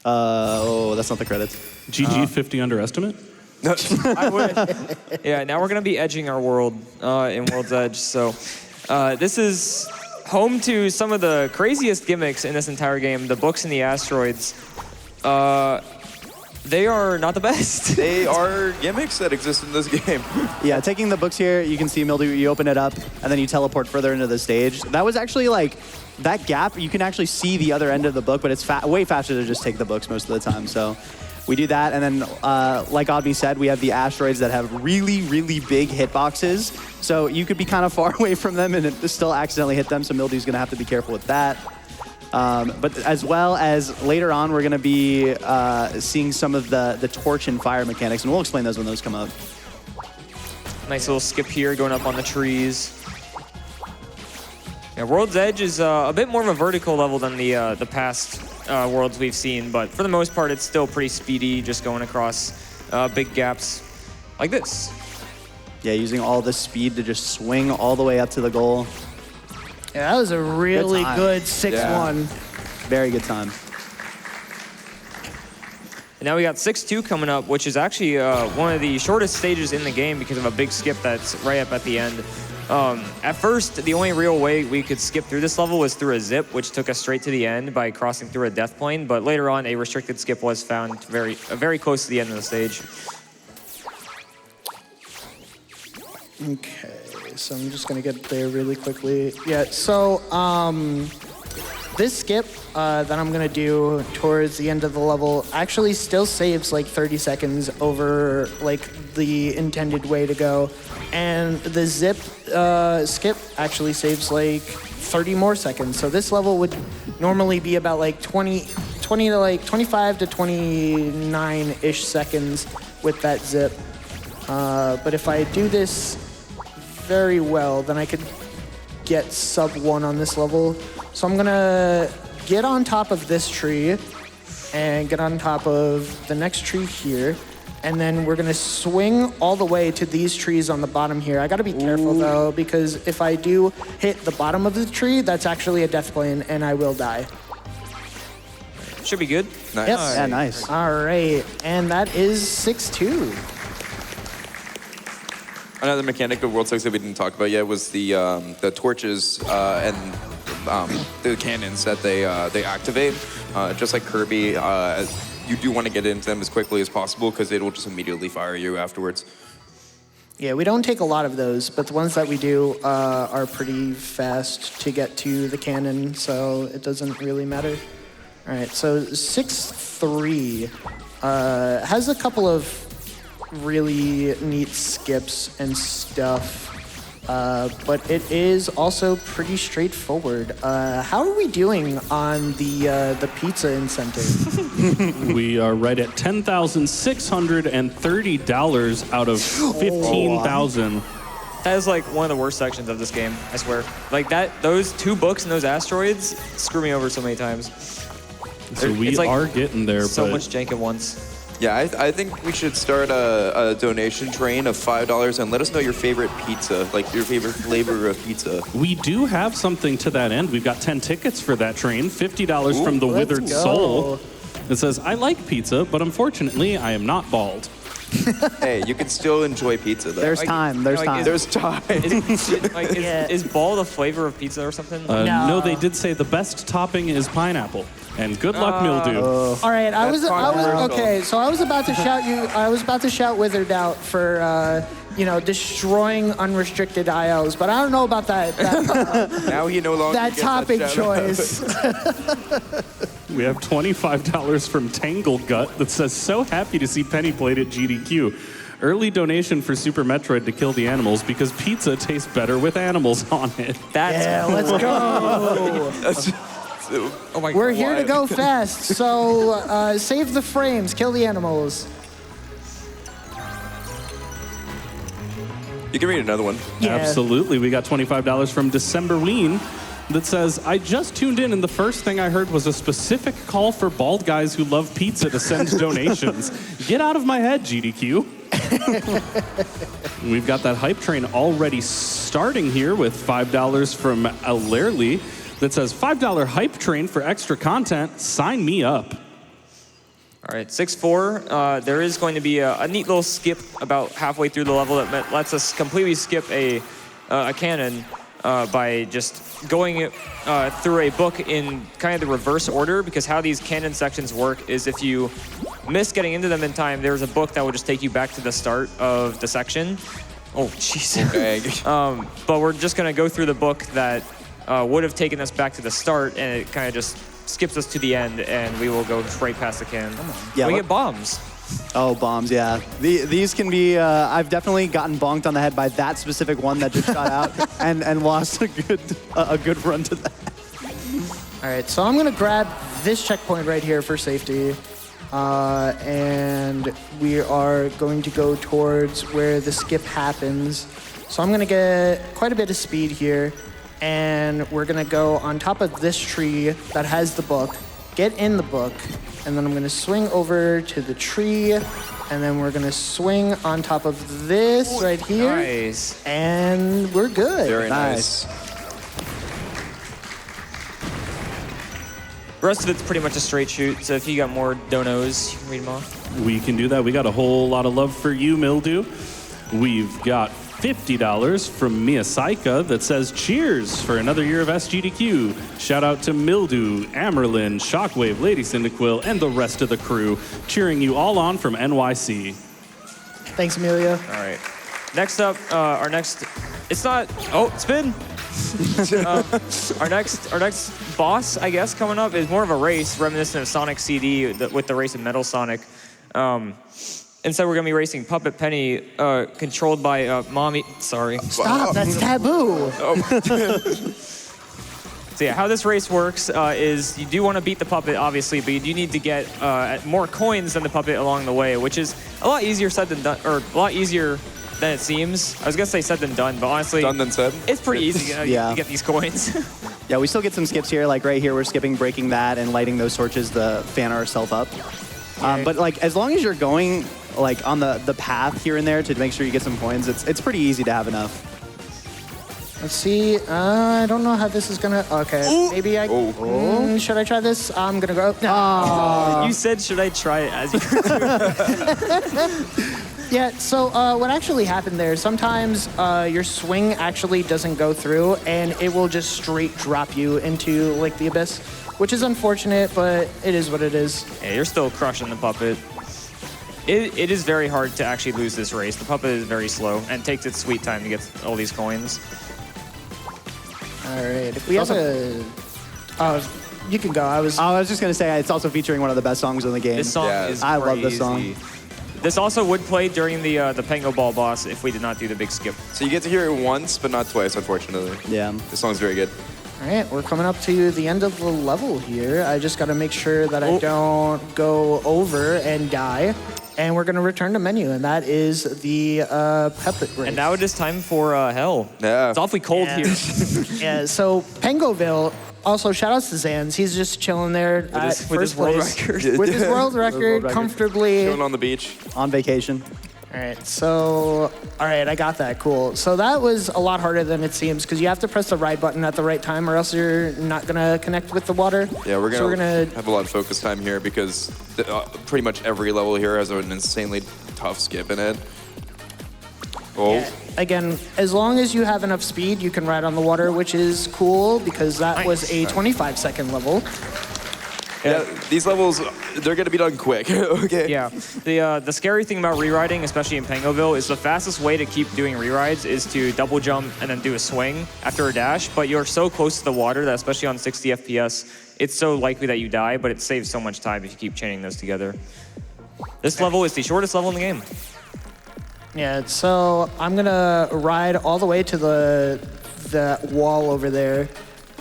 That's not the credits. GG 50 underestimate? I would. Yeah, now we're going to be edging our world in World's Edge. So this is home to some of the craziest gimmicks in this entire game, the books and the asteroids. They are not the best. They are gimmicks that exist in this game. Yeah, taking the books here, you can see Mildew, you open it up, and then you teleport further into the stage. That was actually that gap, you can actually see the other end of the book, but it's way faster to just take the books most of the time. So we do that, and then like odme said, we have the asteroids that have really, really big hitboxes. So you could be kind of far away from them and still accidentally hit them, so Mildew's gonna have to be careful with that. But as well as later on, we're gonna be seeing some of the torch and fire mechanics, and we'll explain those when those come up. Nice little skip here, going up on the trees. Yeah, World's Edge is a bit more of a vertical level than the past worlds we've seen, but for the most part, it's still pretty speedy, just going across big gaps like this. Yeah, using all the speed to just swing all the way up to the goal. Yeah, that was a really good 6-1. Yeah. Very good time. And now we got 6-2 coming up, which is actually one of the shortest stages in the game because of a big skip that's right up at the end. At first, the only real way we could skip through this level was through a zip, which took us straight to the end by crossing through a death plane. But later on, a restricted skip was found very close to the end of the stage. Okay, so I'm just gonna get there really quickly. Yeah, so this skip that I'm gonna do towards the end of the level actually still saves 30 seconds over the intended way to go. And the zip skip actually saves 30 more seconds. So this level would normally be about 20 to 25 to 29-ish seconds with that zip. But if I do this very well, then I could get sub 1 on this level. So I'm gonna get on top of this tree and get on top of the next tree here. And then we're gonna swing all the way to these trees on the bottom here. I gotta be careful though, because if I do hit the bottom of the tree, that's actually a death plane and I will die. Should be good. Nice. Yep. Yeah, nice. All right, and that is 6-2. Another mechanic of World 6 that we didn't talk about yet was the torches and the cannons that they activate. Just like Kirby, you do want to get into them as quickly as possible because it will just immediately fire you afterwards. Yeah, we don't take a lot of those, but the ones that we do are pretty fast to get to the cannon, so it doesn't really matter. All right, so 6-3 has a couple of really neat skips and stuff, but it is also pretty straightforward. How are we doing on the pizza incentive? We are right at $10,630 out of 15,000. That is like one of the worst sections of this game, I swear. Like those 2 books and those asteroids screw me over so many times. So we It's like are getting there, So but much jank at once. Yeah, I think we should start a donation train of $5 and let us know your favorite pizza, like your favorite flavor of pizza. we do have something to that end. We've got 10 tickets for that train, $50 from the let's Withered go. Soul. It says, I like pizza, but unfortunately, I am not bald. Hey, you can still enjoy pizza though. There's time. There's like, time. There's time. Is ball the flavor of pizza or something? No, they did say the best topping is pineapple. And good luck, Mildew. All right, I was controversial. okay. So I was about to shout you. I was about to shout Withered out for destroying unrestricted ILs, but I don't know about that Now he no longer that gets topic that shout out. choice. We have $25 from Tangled Gut that says, so happy to see Penny played at GDQ. Early donation for Super Metroid to kill the animals because pizza tastes better with animals on it. That's Yeah, let's go. oh my We're God. here to go fast, so save the frames, kill the animals. You can read another one. Yeah. Absolutely. We got $25 from Decemberween that says, I just tuned in and the first thing I heard was a specific call for bald guys who love pizza to send donations. Get out of my head, GDQ. We've got that hype train already starting here with $5 from Elerly that says, $5 hype train for extra content. Sign me up. All right, 6-4. There is going to be a neat little skip about halfway through the level that lets us completely skip a cannon by just going through a book in kind of the reverse order, because how these cannon sections work is if you miss getting into them in time, there's a book that will just take you back to the start of the section. Oh, jeez. Okay. But we're just going to go through the book that would have taken us back to the start, and it kind of just skips us to the end, and we will go right past the cannon. Yeah, we what- get bombs. Oh, bombs, yeah. These can be, I've definitely gotten bonked on the head by that specific one that just shot out and lost a good run to that. All right, so I'm gonna grab this checkpoint right here for safety. And we are going to go towards where the skip happens. So I'm gonna get quite a bit of speed here, and we're gonna go on top of this tree that has the book, get in the book, and then I'm gonna swing over to the tree, and then we're gonna swing on top of this right here, Nice. and we're good. Very nice. The rest of it's pretty much a straight shoot, so if you got more donos, you can read them off. We can do that. We got a whole lot of love for you, Mildew. We've got $50 from Mia Saika that says, cheers for another year of SGDQ. Shout out to Mildew, Amerlin, Shockwave, Lady Cyndaquil, and the rest of the crew, cheering you all on from NYC. Thanks, Amelia. All right. Next up, our next, it's not, oh, spin. Our next boss, I guess, coming up is more of a race reminiscent of Sonic CD with the race of Metal Sonic. Instead, we're gonna be racing Puppet Penny, controlled by Mommy. Sorry. Stop, that's taboo. So yeah, how this race works is you do want to beat the puppet, obviously, but you do need to get more coins than the puppet along the way, which is a lot easier said than done, or a lot easier than it seems. I was gonna say said than done, but honestly, Done than said. it's pretty easy to Yeah. get these coins. Yeah, we still get some skips here. Like right here, we're skipping breaking that and lighting those torches to fan ourselves up. But like as long as you're going like on the path here and there to make sure you get some coins, it's pretty easy to have enough. Let's see. I don't know how this is gonna. Okay, maybe I. Should I try this? I'm gonna go. No. You said, should I try it as you? Yeah. So what actually happened there? Sometimes your swing actually doesn't go through, and it will just straight drop you into like the abyss, which is unfortunate, but it is what it is. Yeah, you're still crushing the puppet. It is very hard to actually lose this race. The puppet is very slow and takes its sweet time to get all these coins. All right. If we have a. Oh, you can go. I was just gonna say it's also featuring one of the best songs in the game. This song is I crazy. love this song. This also would play during the Pango Ball boss if we did not do the big skip. So you get to hear it once, but not twice, unfortunately. Yeah. This song's very good. All right, we're coming up to the end of the level here. I just got to make sure that I don't go over and die. And we're going to return to menu, and that is the puppet race. And now it is time for hell. Yeah. It's awfully cold here. Yeah, so Pangoville, also shout outs to Zans. He's just chilling there at with his first world place. record. With his world record, comfortably. Chilling on the beach. On vacation. All right, so, all right, I got that, cool. So that was a lot harder than it seems, because you have to press the right button at the right time, or else you're not gonna connect with the water. Yeah, we're gonna have a lot of focus time here because pretty much every level here has an insanely tough skip in it. Oh. Yeah, again, as long as you have enough speed, you can ride on the water, which is cool, because that was a 25-second level. Yeah, these levels, they're gonna be done quick, okay? Yeah, the scary thing about reriding, especially in Pangoville, is the fastest way to keep doing rerides is to double jump and then do a swing after a dash, but you're so close to the water that especially on 60 FPS, it's so likely that you die, but it saves so much time if you keep chaining those together. This level is the shortest level in the game. Yeah, so I'm gonna ride all the way to the wall over there,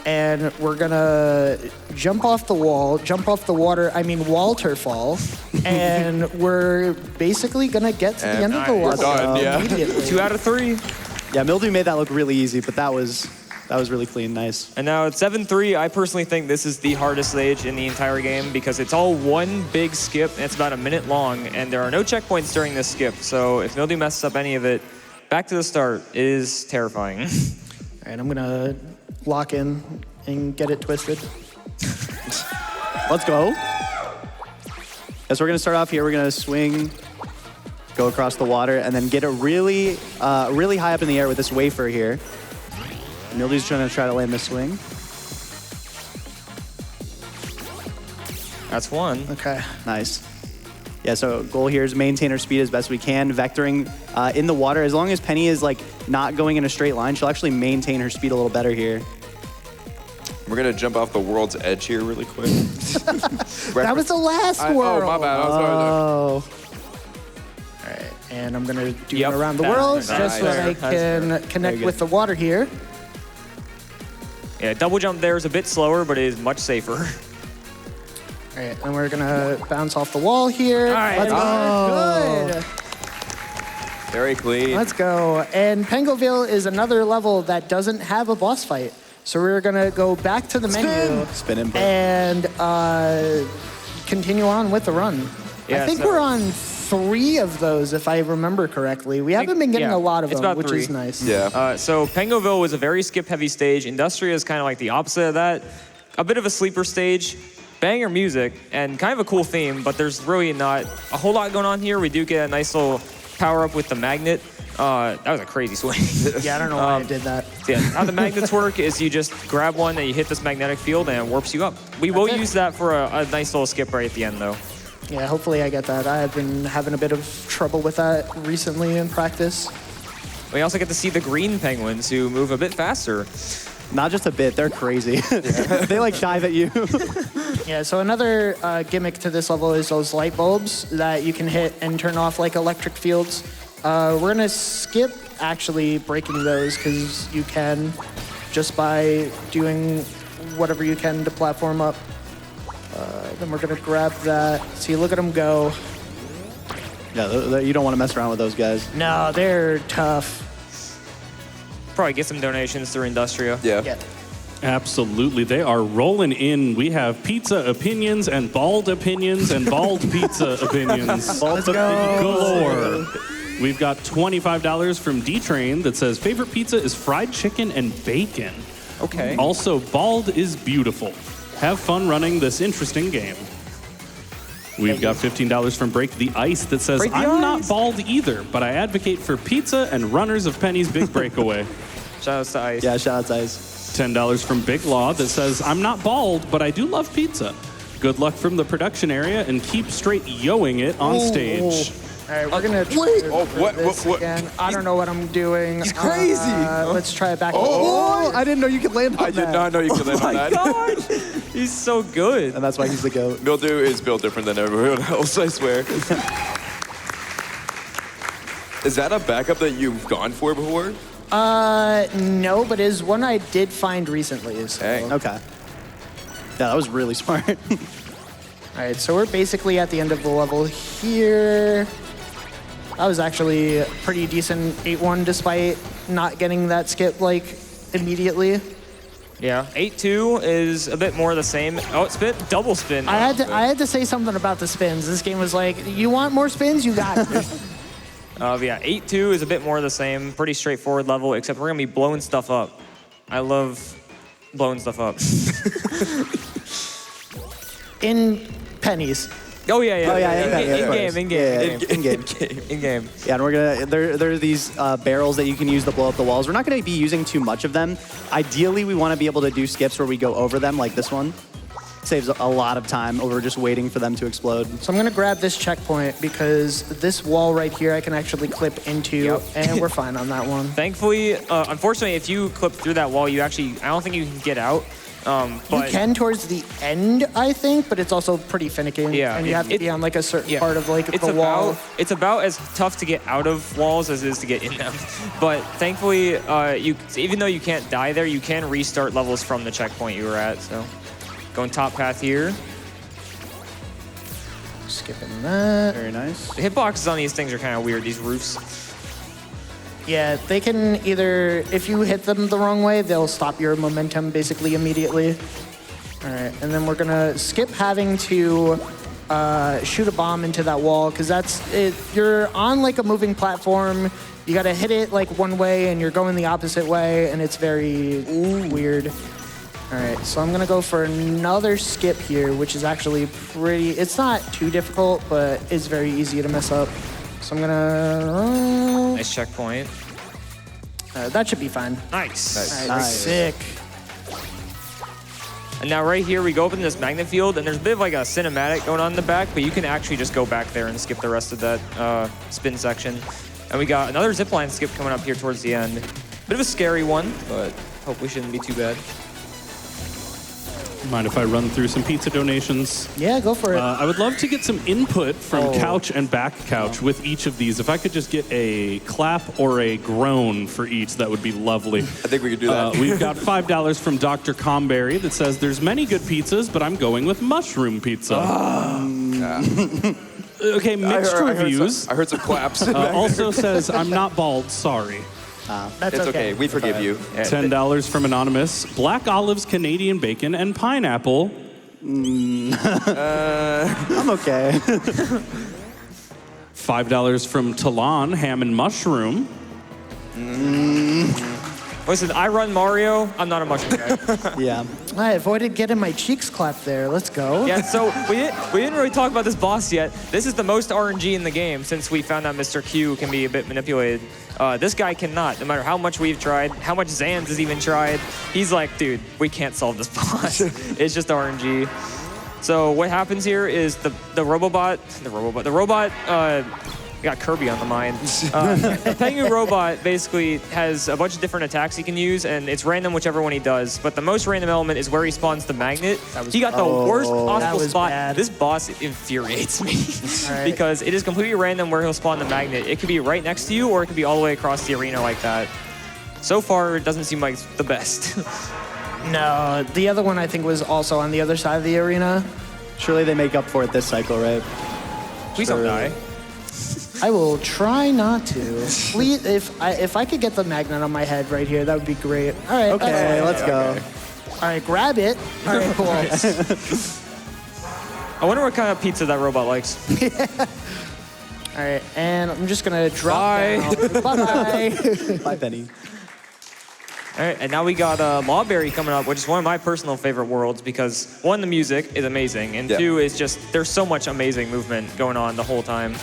and we're gonna jump off the wall, jump off the water, waterfall, and we're basically gonna get to the end of the level immediately. 2 out of 3. Yeah, Mildew made that look really easy, but that was really clean, nice. And now at 7-3, I personally think this is the hardest stage in the entire game because it's all one big skip, and it's about a minute long, and there are no checkpoints during this skip, so if Mildew messes up any of it, back to the start is terrifying. All right, I'm gonna lock in and get it twisted. Let's go. So we're gonna start off here. We're gonna swing, go across the water, and then get it really high up in the air with this wafer here. Mildew's trying to land this swing. That's one. Okay. Nice. Yeah, so goal here is maintain her speed as best we can. Vectoring in the water. As long as Penny is like not going in a straight line, she'll actually maintain her speed a little better here. We're gonna jump off the world's edge here really quick. That was the last world. Oh, my bad. I'm sorry. All right, and I'm gonna do it around the world just so that I can connect with the water here. Yeah, double jump there is a bit slower, but it is much safer. All right, and we're gonna bounce off the wall here. All right, let's go. Good. Very clean. Let's go. And Pangoville is another level that doesn't have a boss fight. So we're gonna go back to the menu Spin input. and continue on with the run. Yeah, I think we're on 3 of those, if I remember correctly. We haven't been getting a lot of them, which is nice. Yeah. So Pangoville was a very skip-heavy stage. Industria is kind of like the opposite of that. A bit of a sleeper stage, banger music, and kind of a cool theme, but there's really not a whole lot going on here. We do get a nice little power-up with the magnet. That was a crazy swing. Yeah, I don't know why I did that. Yeah, how the magnets work is you just grab one and you hit this magnetic field and it warps you up. We will use that for a nice little skip right at the end, though. Yeah, hopefully I get that. I have been having a bit of trouble with that recently in practice. We also get to see the green penguins who move a bit faster. Not just a bit, they're crazy. They like dive at you. Yeah, so another gimmick to this level is those light bulbs that you can hit and turn off like electric fields. We're gonna skip actually breaking those because you can just by doing whatever you can to platform up. Then we're gonna grab that. See, look at them go. Yeah, you don't want to mess around with those guys. No, they're tough. Probably get some donations through Industria. Yeah. Yeah. Absolutely. They are rolling in. We have pizza opinions and bald opinions and bald pizza opinions. Let's go. Galore. We've got $25 from D-Train that says, favorite pizza is fried chicken and bacon. Okay. Also, bald is beautiful. Have fun running this interesting game. We've got $15 from Break the Ice that says, Break the I'm not Ice. bald either, but I advocate for pizza and runners of Penny's Big Breakaway. Shout out to Ice. Yeah, shout out to Ice. $10 from Big Law that says, I'm not bald, but I do love pizza. Good luck from the production area and keep straight yoing it on stage. All right, we're gonna try Wait. to Oh, do what- this what- again. I don't know what I'm doing. He's crazy. Let's try it back. Oh, I didn't know you could land on I did that. not know you could land on that. God, he's so good. And that's why he's the GOAT. Mildew is built different than everyone else, I swear. Is that a backup that you've gone for before? No, but is one I did find recently. So. Hey. Okay. Yeah, that was really smart. All right, so we're basically at the end of the level here. That was actually a pretty decent 8-1 despite not getting that skip like immediately. Yeah, 8-2 is a bit more the same. Oh, spin, double spin. I had to say something about the spins. This game was like, you want more spins? You got it. Yeah, 8-2 is a bit more the same. Pretty straightforward level, except we're gonna be blowing stuff up. I love blowing stuff up. In pennies. Oh yeah, yeah. Oh, yeah, In game. in game. Yeah, and we're gonna, there are these barrels that you can use to blow up the walls. We're not gonna be using too much of them. Ideally, we wanna be able to do skips where we go over them, like this one. Saves a lot of time over just waiting for them to explode. So I'm gonna grab this checkpoint because this wall right here I can actually clip into, Yep. and we're fine on that one. Thankfully, unfortunately, if you clip through that wall, I don't think you can get out. You But can towards the end, I think, but it's also pretty finicky. Yeah, and you have to be on like a certain part of like the wall. It's about as tough to get out of walls as it is to get in them. But thankfully, even though you can't die there, you can restart levels from the checkpoint you were at. So, going top path here. Skipping that. Very nice. The hitboxes on these things are kind of weird. These roofs. Yeah, they can either, if you hit them the wrong way, they'll stop your momentum basically immediately. All right, and then we're gonna skip having to shoot a bomb into that wall, because that's it. You're on like a moving platform. You gotta hit it like one way, and you're going the opposite way, and it's very weird. All right, so I'm gonna go for another skip here, which is actually pretty, it's not too difficult, but it's very easy to mess up. So I'm gonna... Nice checkpoint. that should be fine. Nice. All right, sick. And now right here, we go up in this magnet field, and there's a bit of like a cinematic going on in the back, but you can actually just go back there and skip the rest of that spin section. And we got another zipline skip coming up here towards the end. Bit of a scary one, but hopefully shouldn't be too bad. Mind if I run through some pizza donations? Yeah, go for it. I would love to get some input from Couch and Back Couch with each of these. If I could just get a clap or a groan for each, that would be lovely. I think we could do that. We've got $5 from Dr. Comberry that says, there's many good pizzas, but I'm going with mushroom pizza. Okay, mixed reviews. I heard some claps. Also says, I'm not bald, sorry. That's It's okay. We forgive you. $10 from Anonymous. Black olives, Canadian bacon, and pineapple. I'm okay. $5 from Talon, ham and mushroom. Listen, I run Mario. I'm not a mushroom guy. Yeah. I avoided getting my cheeks clapped there. Let's go. Yeah, so we didn't really talk about this boss yet. This is the most RNG in the game since we found out Mr. Q can be a bit manipulated. This guy cannot, no matter how much we've tried, how much Zanz has even tried. He's like, dude, we can't solve this boss. It's just RNG. So what happens here is the robot, got Kirby on the mind. The Pengu robot basically has a bunch of different attacks he can use, and it's random whichever one he does. But the most random element is where he spawns the magnet. He got the worst possible spot. Bad. This boss infuriates me Right. because it is completely random where he'll spawn the magnet. It could be right next to you, or it could be all the way across the arena like that. So far, it doesn't seem like the best. No, the other one I think was also on the other side of the arena. Surely they make up for it this cycle, right? Please don't die. I will try not to. Please, if I could get the magnet on my head right here, that would be great. All right. Okay, let's go. All right, grab it. All right, cool. I wonder what kind of pizza that robot likes. All right, and I'm just gonna drop Bye. down. Bye-bye. Bye, Penny. All right, and now we got Lawberry coming up, which is one of my personal favorite worlds because one, the music is amazing, and two, is just there's so much amazing movement going on the whole time.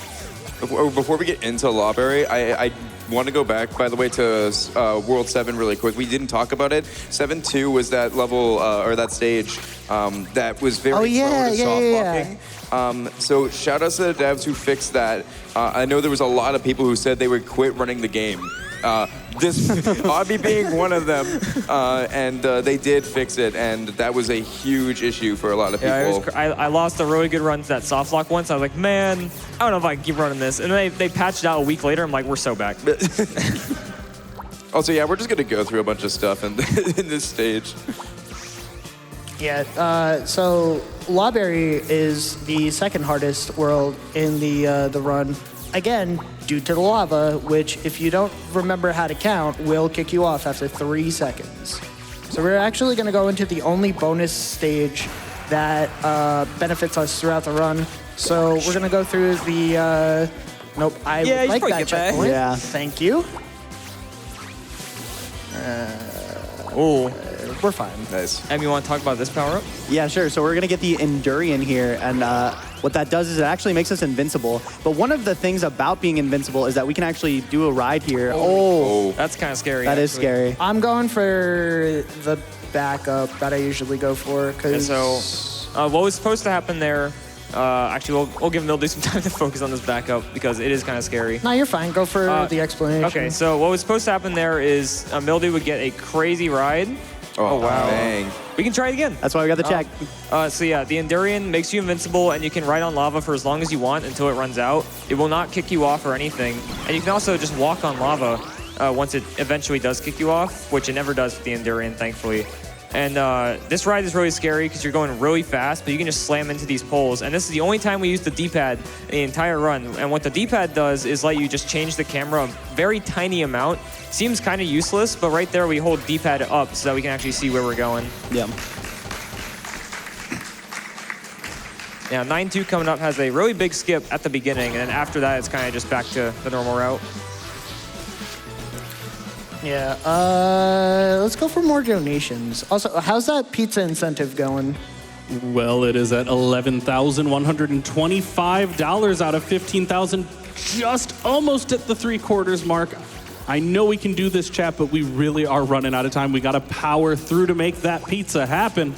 Before we get into Lawberry, I want to go back, by the way, to World 7 really quick. We didn't talk about it. 7-2 was that level, or that stage that was very prone to soft walking. So shout outs to the devs who fixed that. I know there was a lot of people who said they would quit running the game. This odme being one of them, and they did fix it, and that was a huge issue for a lot of people. Yeah, I lost a really good run to that soft lock once. I was like, man, I don't know if I can keep running this. And then they patched it out a week later. I'm like, we're so back. Also, yeah, we're just gonna go through a bunch of stuff in this stage. Yeah, so Lawberry is the second hardest world in the run. Again, due to the lava, which if you don't remember how to count, will kick you off after 3 seconds. So we're actually gonna go into the only bonus stage that benefits us throughout the run. So we're gonna go through the, nope, I would like that checkpoint. Yeah. Thank you. Oh, We're fine. Nice. Em, you want to talk about this power-up? Yeah, sure. So we're going to get the Endurian here, and what that does is it actually makes us invincible. But one of the things about being invincible is that we can actually do a ride here. Oh, That's kind of scary. that is actually. scary. I'm going for the backup that I usually go for, And because so, what was supposed to happen there? Actually, we'll give Mildew some time to focus on this backup because it is kind of scary. No, you're fine. Go for the explanation. Okay, so what was supposed to happen there is Mildew would get a crazy ride. Oh, wow. Dang. We can try it again. That's why we got the check. So yeah, the Endurian makes you invincible and you can ride on lava for as long as you want until it runs out. It will not kick you off or anything. And you can also just walk on lava once it eventually does kick you off, which it never does with the Endurian, thankfully. And this ride is really scary because you're going really fast, but you can just slam into these poles. And this is the only time we use the D-pad in the entire run. And what the D-pad does is let you just change the camera a very tiny amount. Seems kind of useless, but right there we hold D-pad up so that we can actually see where we're going. Yeah. Yeah, 9-2 coming up has a really big skip at the beginning, and then after that it's kind of just back to the normal route. Yeah, let's go for more donations. Also, how's that pizza incentive going? Well, it is at $11,125 out of $15,000, just almost at the 3/4 mark. I know we can do this, chat, but we really are running out of time. We got to power through to make that pizza happen.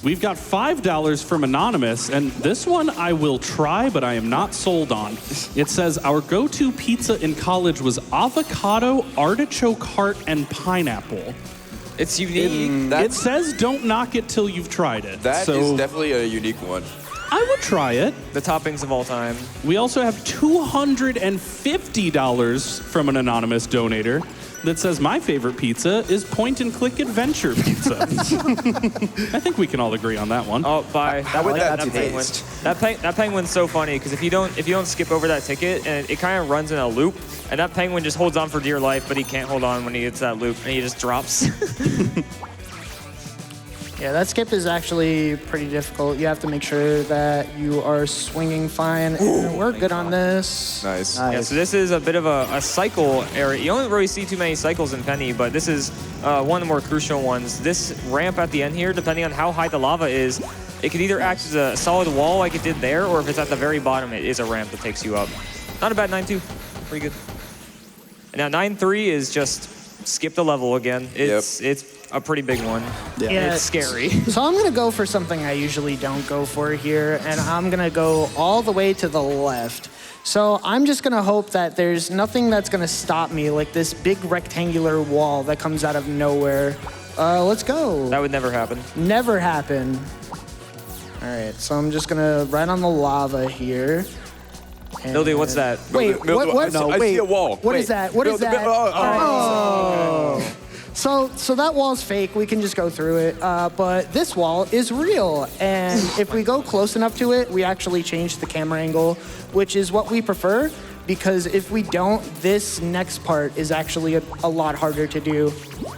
We've got $5 from Anonymous, and this one I will try, but I am not sold on. It says, our go-to pizza in college was avocado, artichoke heart, and pineapple. It's unique. It says don't knock it till you've tried it. That so is definitely a unique one. I would try it. The toppings of all time. We also have $250 from an anonymous donator that says my favorite pizza is point-and-click adventure pizza. I think we can all agree on that one. Oh, bye. How would that penguin. taste? That penguin's so funny because if you don't skip over that ticket and it kind of runs in a loop, and that penguin just holds on for dear life, but he can't hold on when he gets that loop, and he just drops. Yeah, that skip is actually pretty difficult. You have to make sure that you are swinging fine. And we're good on this. Nice. Yeah, so this is a bit of a cycle area. You don't really see too many cycles in Penny, but this is one of the more crucial ones. This ramp at the end here, depending on how high the lava is, it could either act as a solid wall like it did there, or if it's at the very bottom, it is a ramp that takes you up. Not a bad 9-2. Pretty good. And now 9-3 is just skip the level again. It's a pretty big one. Yeah. It's scary. So I'm gonna go for something I usually don't go for here, and I'm gonna go all the way to the left. So I'm just gonna hope that there's nothing that's gonna stop me, like this big rectangular wall that comes out of nowhere. Let's go. That would never happen. Never happen. All right, so I'm just gonna ride on the lava here. Mildew, what's that? Wait, what? No, I see a wall. What is that? What is that? Oh. So that wall's fake. We can just go through it. But this wall is real. And if we go close enough to it, we actually change the camera angle, which is what we prefer. Because if we don't, this next part is actually a lot harder to do. All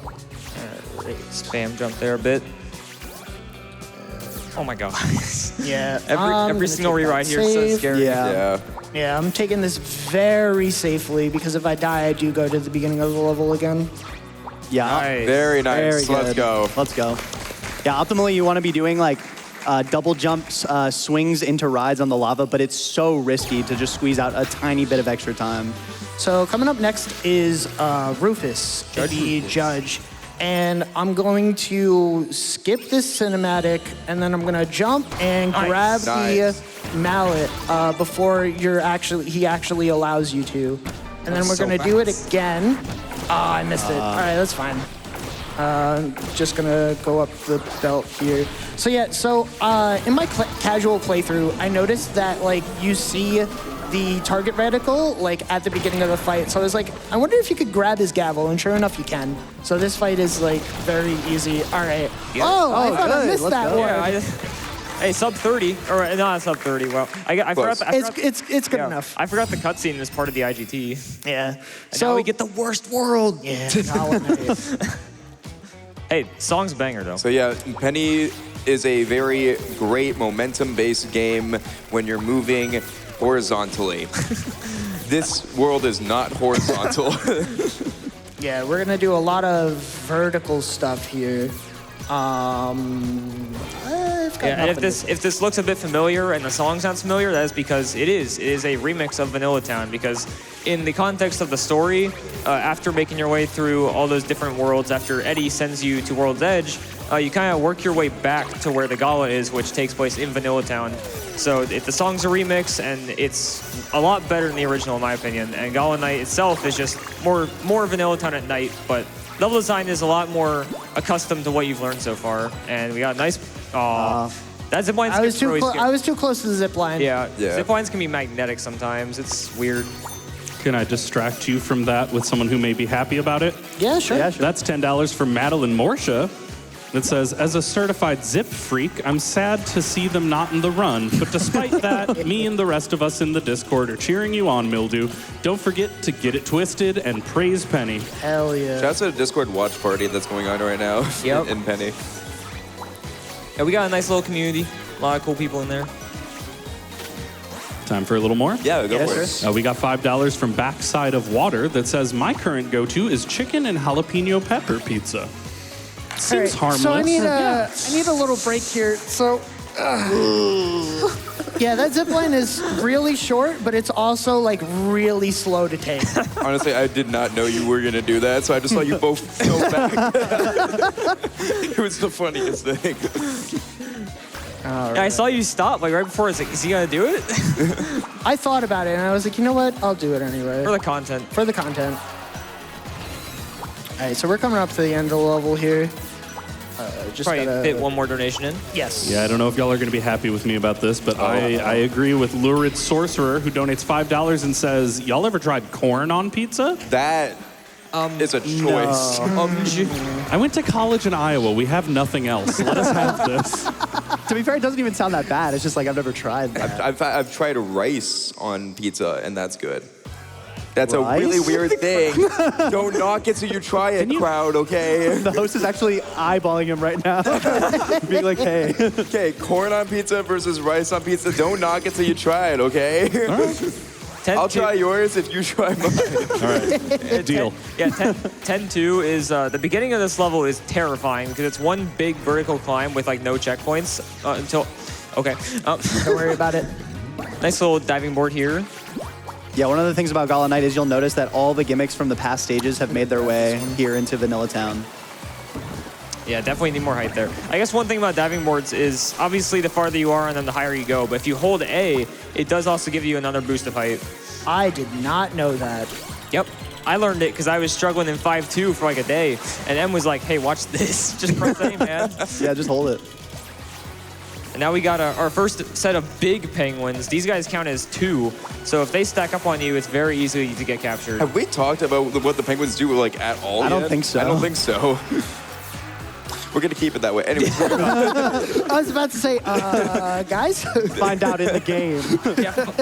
right, spam jump there a bit. Oh my god. Yeah. Every single rewrite here is so scary. Yeah. Yeah, I'm taking this very safely because if I die, I do go to the beginning of the level again. Yeah. Nice. Very nice. Very Let's good. go. Let's go. Yeah, optimally, you want to be doing like double jumps, swings into rides on the lava, but it's so risky to just squeeze out a tiny bit of extra time. So coming up next is Rufus, the judge. And I'm going to skip this cinematic, and then I'm gonna jump and grab the mallet before he actually allows you to. And then we're gonna do it again. Ah, I missed it. All right, that's fine. Just gonna go up the belt here. So yeah, in my casual playthrough, I noticed that like you see the target reticle like at the beginning of the fight. So I was like, I wonder if you could grab his gavel, and sure enough, you can. So this fight is like very easy. All right. Yeah. Oh, I thought I good. missed Let's that go. one. Yeah, hey, sub 30, or not sub 30. Well, I forgot. It's good enough. I forgot the cutscene is part of the IGT. Yeah. And now we get the worst world. Yeah. Nice. Hey, song's banger though. So yeah, Penny is a very great momentum-based game when you're moving horizontally. This world is not horizontal. Yeah, we're gonna do a lot of vertical stuff here. Yeah, and if this looks a bit familiar and the song sounds familiar, that is because it is a remix of Vanilla Town. Because in the context of the story, after making your way through all those different worlds, after Eddie sends you to World's Edge, you kind of work your way back to where the gala is, which takes place in Vanilla Town. So the song's a remix, and it's a lot better than the original, in my opinion. And Gala Night itself is just more Vanilla Town at night, but level design is a lot more accustomed to what you've learned so far. And we got a nice... that zipline I was too close to the zip line. Yeah, Yeah. zip lines can be magnetic sometimes. It's weird. Can I distract you from that with someone who may be happy about it? Yeah, sure. Yeah, sure. That's $10 from Madeline Morsha. It says, as a certified zip freak, I'm sad to see them not in the run. But despite that, me and the rest of us in the Discord are cheering you on, Mildew. Don't forget to get it twisted and praise Penny. Hell yeah. That's a Discord watch party that's going on right now Yep. in Penny. Yeah, we got a nice little community. A lot of cool people in there. Time for a little more? Yeah, go for Yes, it. We got $5 from Backside of Water that says, my current go-to is chicken and jalapeno pepper pizza. Seems All right, harmless. So I need a little break here. So, yeah, that zip line is really short, but it's also like really slow to take. Honestly, I did not know you were gonna do that, so I just saw you both go back. It was the funniest thing. Yeah, I saw you stop like right before. I was like, is he gonna do it? I thought about it and I was like, you know what? I'll do it anyway. For the content. For the content. All right, so we're coming up to the end of the level here. Just Probably gotta... fit one more donation in. Yes. Yeah, I don't know if y'all are going to be happy with me about this, but I agree with Lurid Sorcerer, who donates $5 and says, y'all ever tried corn on pizza? That is a choice. I went to college in Iowa. We have nothing else. Let us have this. To be fair, it doesn't even sound that bad. It's just like I've never tried that. I've tried rice on pizza, and that's good. That's Rice? a really weird thing. Don't knock it till you try it, crowd, okay? The host is actually eyeballing him right now, being like, hey. Okay, corn on pizza versus rice on pizza. Don't knock it till you try it, okay? I'll try yours if you try mine. All right, deal. 10-2 is, the beginning of this level is terrifying because it's one big vertical climb with like no checkpoints until, okay. Don't worry about it. Nice little diving board here. Yeah, one of the things about Gala Night is you'll notice that all the gimmicks from the past stages have made their way here into Vanilla Town. Yeah, definitely need more height there. I guess one thing about diving boards is obviously the farther you are and then the higher you go, but if you hold A, it does also give you another boost of height. I did not know that. Yep. I learned it because I was struggling in 5-2 for like a day, and Em was like, hey, watch this. Just press A, man. Yeah, just hold it. And now we got our first set of big penguins. These guys count as 2, so if they stack up on you, it's very easy to get captured. Have we talked about what the penguins do like at all I don't yet? think so. I don't think so. We're gonna keep it that way. Anyways, I was about to say, guys. Find out in the game.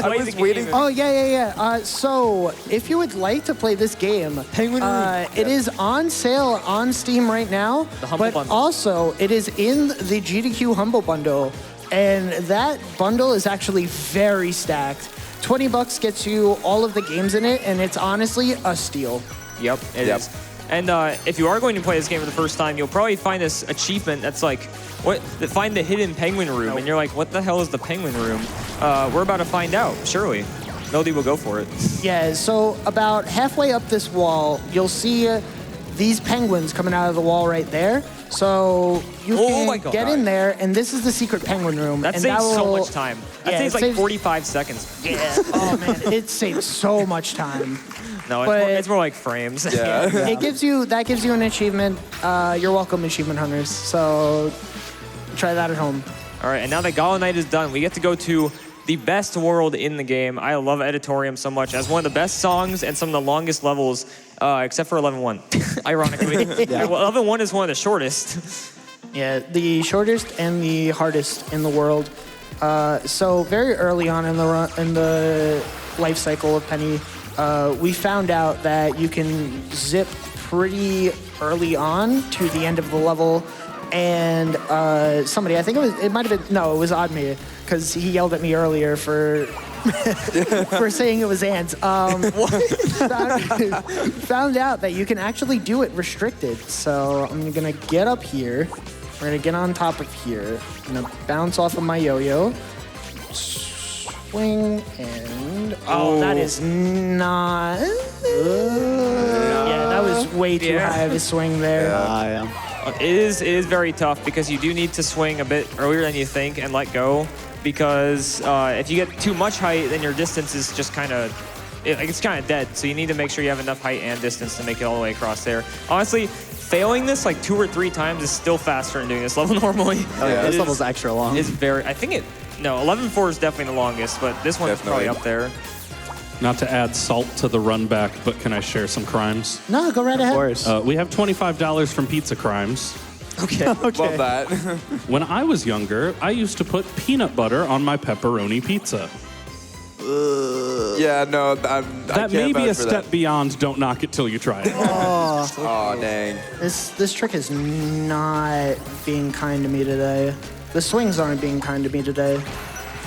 I was waiting- Oh, yeah. So, if you would like to play this game, it is on sale on Steam right now. The Humble but Bundle. also, it is in the GDQ Humble Bundle. And that bundle is actually very stacked. $20 gets you all of the games in it, and it's honestly a steal. Yep, it is. And if you are going to play this game for the first time, you'll probably find this achievement that's like, find the hidden penguin room. And you're like, what the hell is the penguin room? We're about to find out, surely. Mildew will go for it. Yeah, so about halfway up this wall, you'll see these penguins coming out of the wall right there. So you my can God. get in there, and this is the secret penguin room. That and saves so will- much time. That Yeah, saves it like saves- 45 seconds. Yeah. Oh man, it saves so much time. No, But- it's more like frames. yeah. It gives you an achievement. You're welcome, achievement hunters. So try that at home. All right, and now that Gala Night is done, we get to go to the best world in the game. I love Editorium so much. It has one of the best songs and some of the longest levels, except for 11-1, ironically. 11-1 is one of the shortest. Yeah, the shortest and the hardest in the world. So very early on in the life cycle of Penny, we found out that you can zip pretty early on to the end of the level, and somebody, I think it might have been, no, it was Odme, because he yelled at me earlier for for saying it was ants. Found out that you can actually do it restricted. So I'm gonna get up here. We're gonna get on top of here. I'm gonna bounce off of my yo-yo. Swing and that is not. Yeah, that was way too high of a swing there. It is very tough because you do need to swing a bit earlier than you think and let go. Because if you get too much height, then your distance is just kind of, it's kind of dead. So you need to make sure you have enough height and distance to make it all the way across there. Honestly, failing this like 2 or 3 times is still faster than doing this level normally. Oh, yeah, It this is- level's extra long. is very, I think 11-4 is definitely the longest, but this one's probably up there. Not to add salt to the run back, but can I share some crimes? No, go right Of ahead. course. We have $25 from Pizza Crimes. Okay. Love that. When I was younger, I used to put peanut butter on my pepperoni pizza. Yeah, no, I That can't may be vouch a for step that. beyond don't knock it till you try it. Oh, dang. This trick is not being kind to me today. The swings aren't being kind to me today.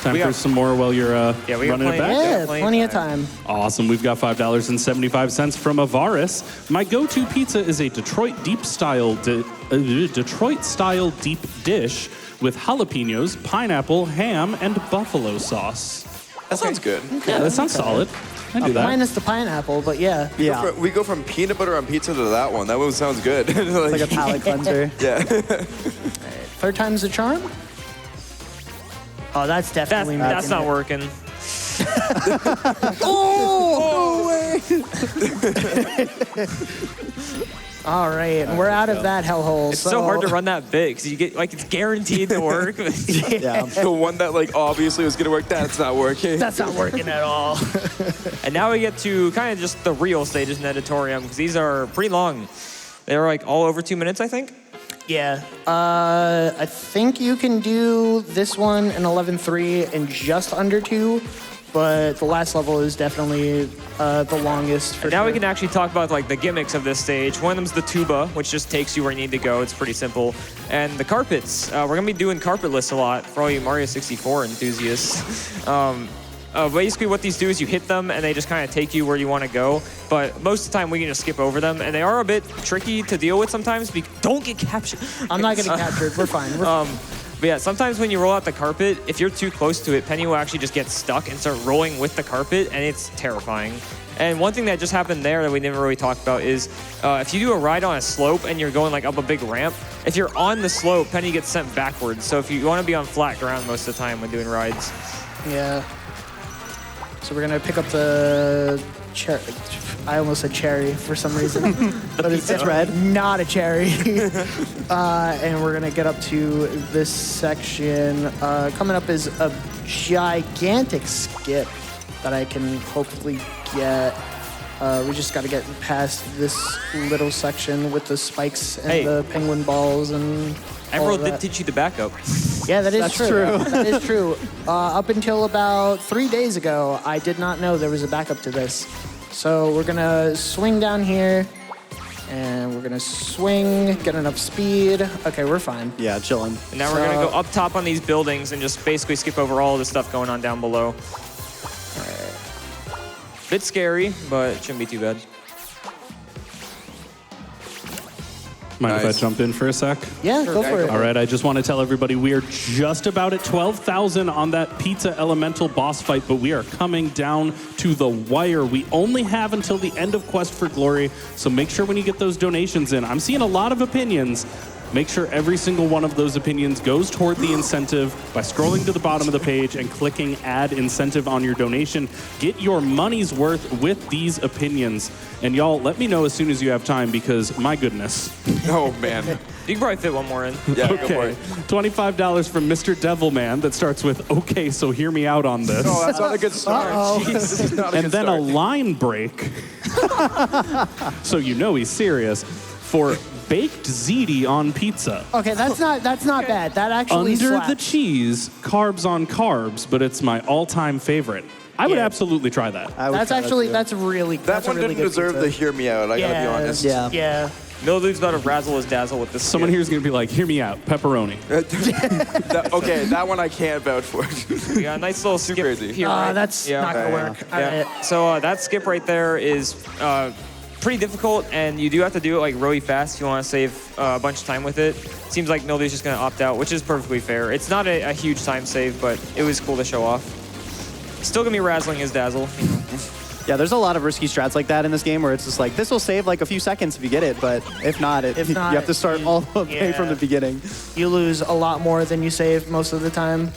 Time We for got- some more while you're we got running it plenty- back? Yeah, plenty plenty of of time. Awesome. We've got $5.75 from Avaris. My go-to pizza is a Detroit style deep dish with jalapenos, pineapple, ham, and buffalo sauce. That sounds good. Yeah, that sounds solid. I do that. Minus the pineapple, but yeah. Yeah, We go from peanut butter on pizza to that one. That one sounds good. like a palate cleanser. yeah. Third time's the charm? Oh, that's definitely That's making not it. working. All right, we're out of that hellhole. It's so hard to run that big because you get like it's guaranteed to work. Yeah. The one that like obviously was gonna work, that's not working. That's not working at all. And now we get to kind of just the real stages in Editorium because these are pretty long. They're like all over 2 minutes, I think. Yeah. I think you can do this one in 11.3 in just under 2, but the last level is definitely the longest. For Now we sure. can actually talk about like the gimmicks of this stage. One of them's the tuba, which just takes you where you need to go. It's pretty simple. And the carpets. We're gonna be doing carpet lists a lot for all you Mario 64 enthusiasts. Basically what these do is you hit them and they just kind of take you where you want to go. But most of the time we can just skip over them. And they are a bit tricky to deal with sometimes. Don't get captured. I'm not getting captured. We're fine. But yeah, sometimes when you roll out the carpet, if you're too close to it, Penny will actually just get stuck and start rolling with the carpet, and it's terrifying. And one thing that just happened there that we never really talked about is if you do a ride on a slope and you're going like up a big ramp, if you're on the slope, Penny gets sent backwards. So if you want to be on flat ground most of the time when doing rides. Yeah. So we're gonna pick up the cherry. I almost said cherry for some reason, but it's red. Not a cherry. And we're gonna get up to this section. Coming up is a gigantic skip that I can hopefully get. We just got to get past this little section with the spikes and Hey. the penguin balls and all Emerald of did that. teach you the backup. Yeah, that is That's true. true. That is true. Up until about 3 days ago, I did not know there was a backup to this. So we're gonna swing down here, and we're gonna swing, get enough speed. Okay, we're fine. Yeah, chilling. And now we're gonna go up top on these buildings and just basically skip over all the stuff going on down below. Bit scary, but it shouldn't be too bad. Mind if Nice. I jump in for a sec? Yeah, go for it. All right, I just want to tell everybody we are just about at 12,000 on that Pizza Elemental boss fight, but we are coming down to the wire. We only have until the end of Quest for Glory, so make sure when you get those donations in. I'm seeing a lot of opinions. Make sure every single one of those opinions goes toward the incentive by scrolling to the bottom of the page and clicking Add Incentive on your donation. Get your money's worth with these opinions. And y'all, let me know as soon as you have time because, my goodness. Oh, man. You can probably fit one more in. Yeah, go for Okay, it. $25 from Mr. Devilman that starts with, okay, so hear me out on this. Oh, that's not a good start. This is not a And good then start. a line break, so you know he's serious, for baked ziti on pizza. Okay, that's not bad. That actually Under slaps. the cheese, carbs on carbs, but it's my all-time favorite. I would Yeah. absolutely try that. I would That's try that actually too. that's really That that's a one really didn't good deserve pizza. the hear me out, I gotta be honest. Yeah. Yeah. Mildew's about to razzle his dazzle with this. Someone skit. here is going to be like, hear me out, pepperoni. Okay, that one I can't vouch for. We got a nice little skip crazy. here. right? That's Yeah. not gonna work. All Yeah. right. So that skip right there is pretty difficult, and you do have to do it like really fast if you want to save a bunch of time with it. Seems like Mildew's just going to opt out, which is perfectly fair. It's not a huge time save, but it was cool to show off. Still going to be razzling his dazzle. Yeah, there's a lot of risky strats like that in this game where it's just like, this will save like a few seconds if you get it, but if not, If you not, have to start all the way from yeah. the beginning. You lose a lot more than you save most of the time.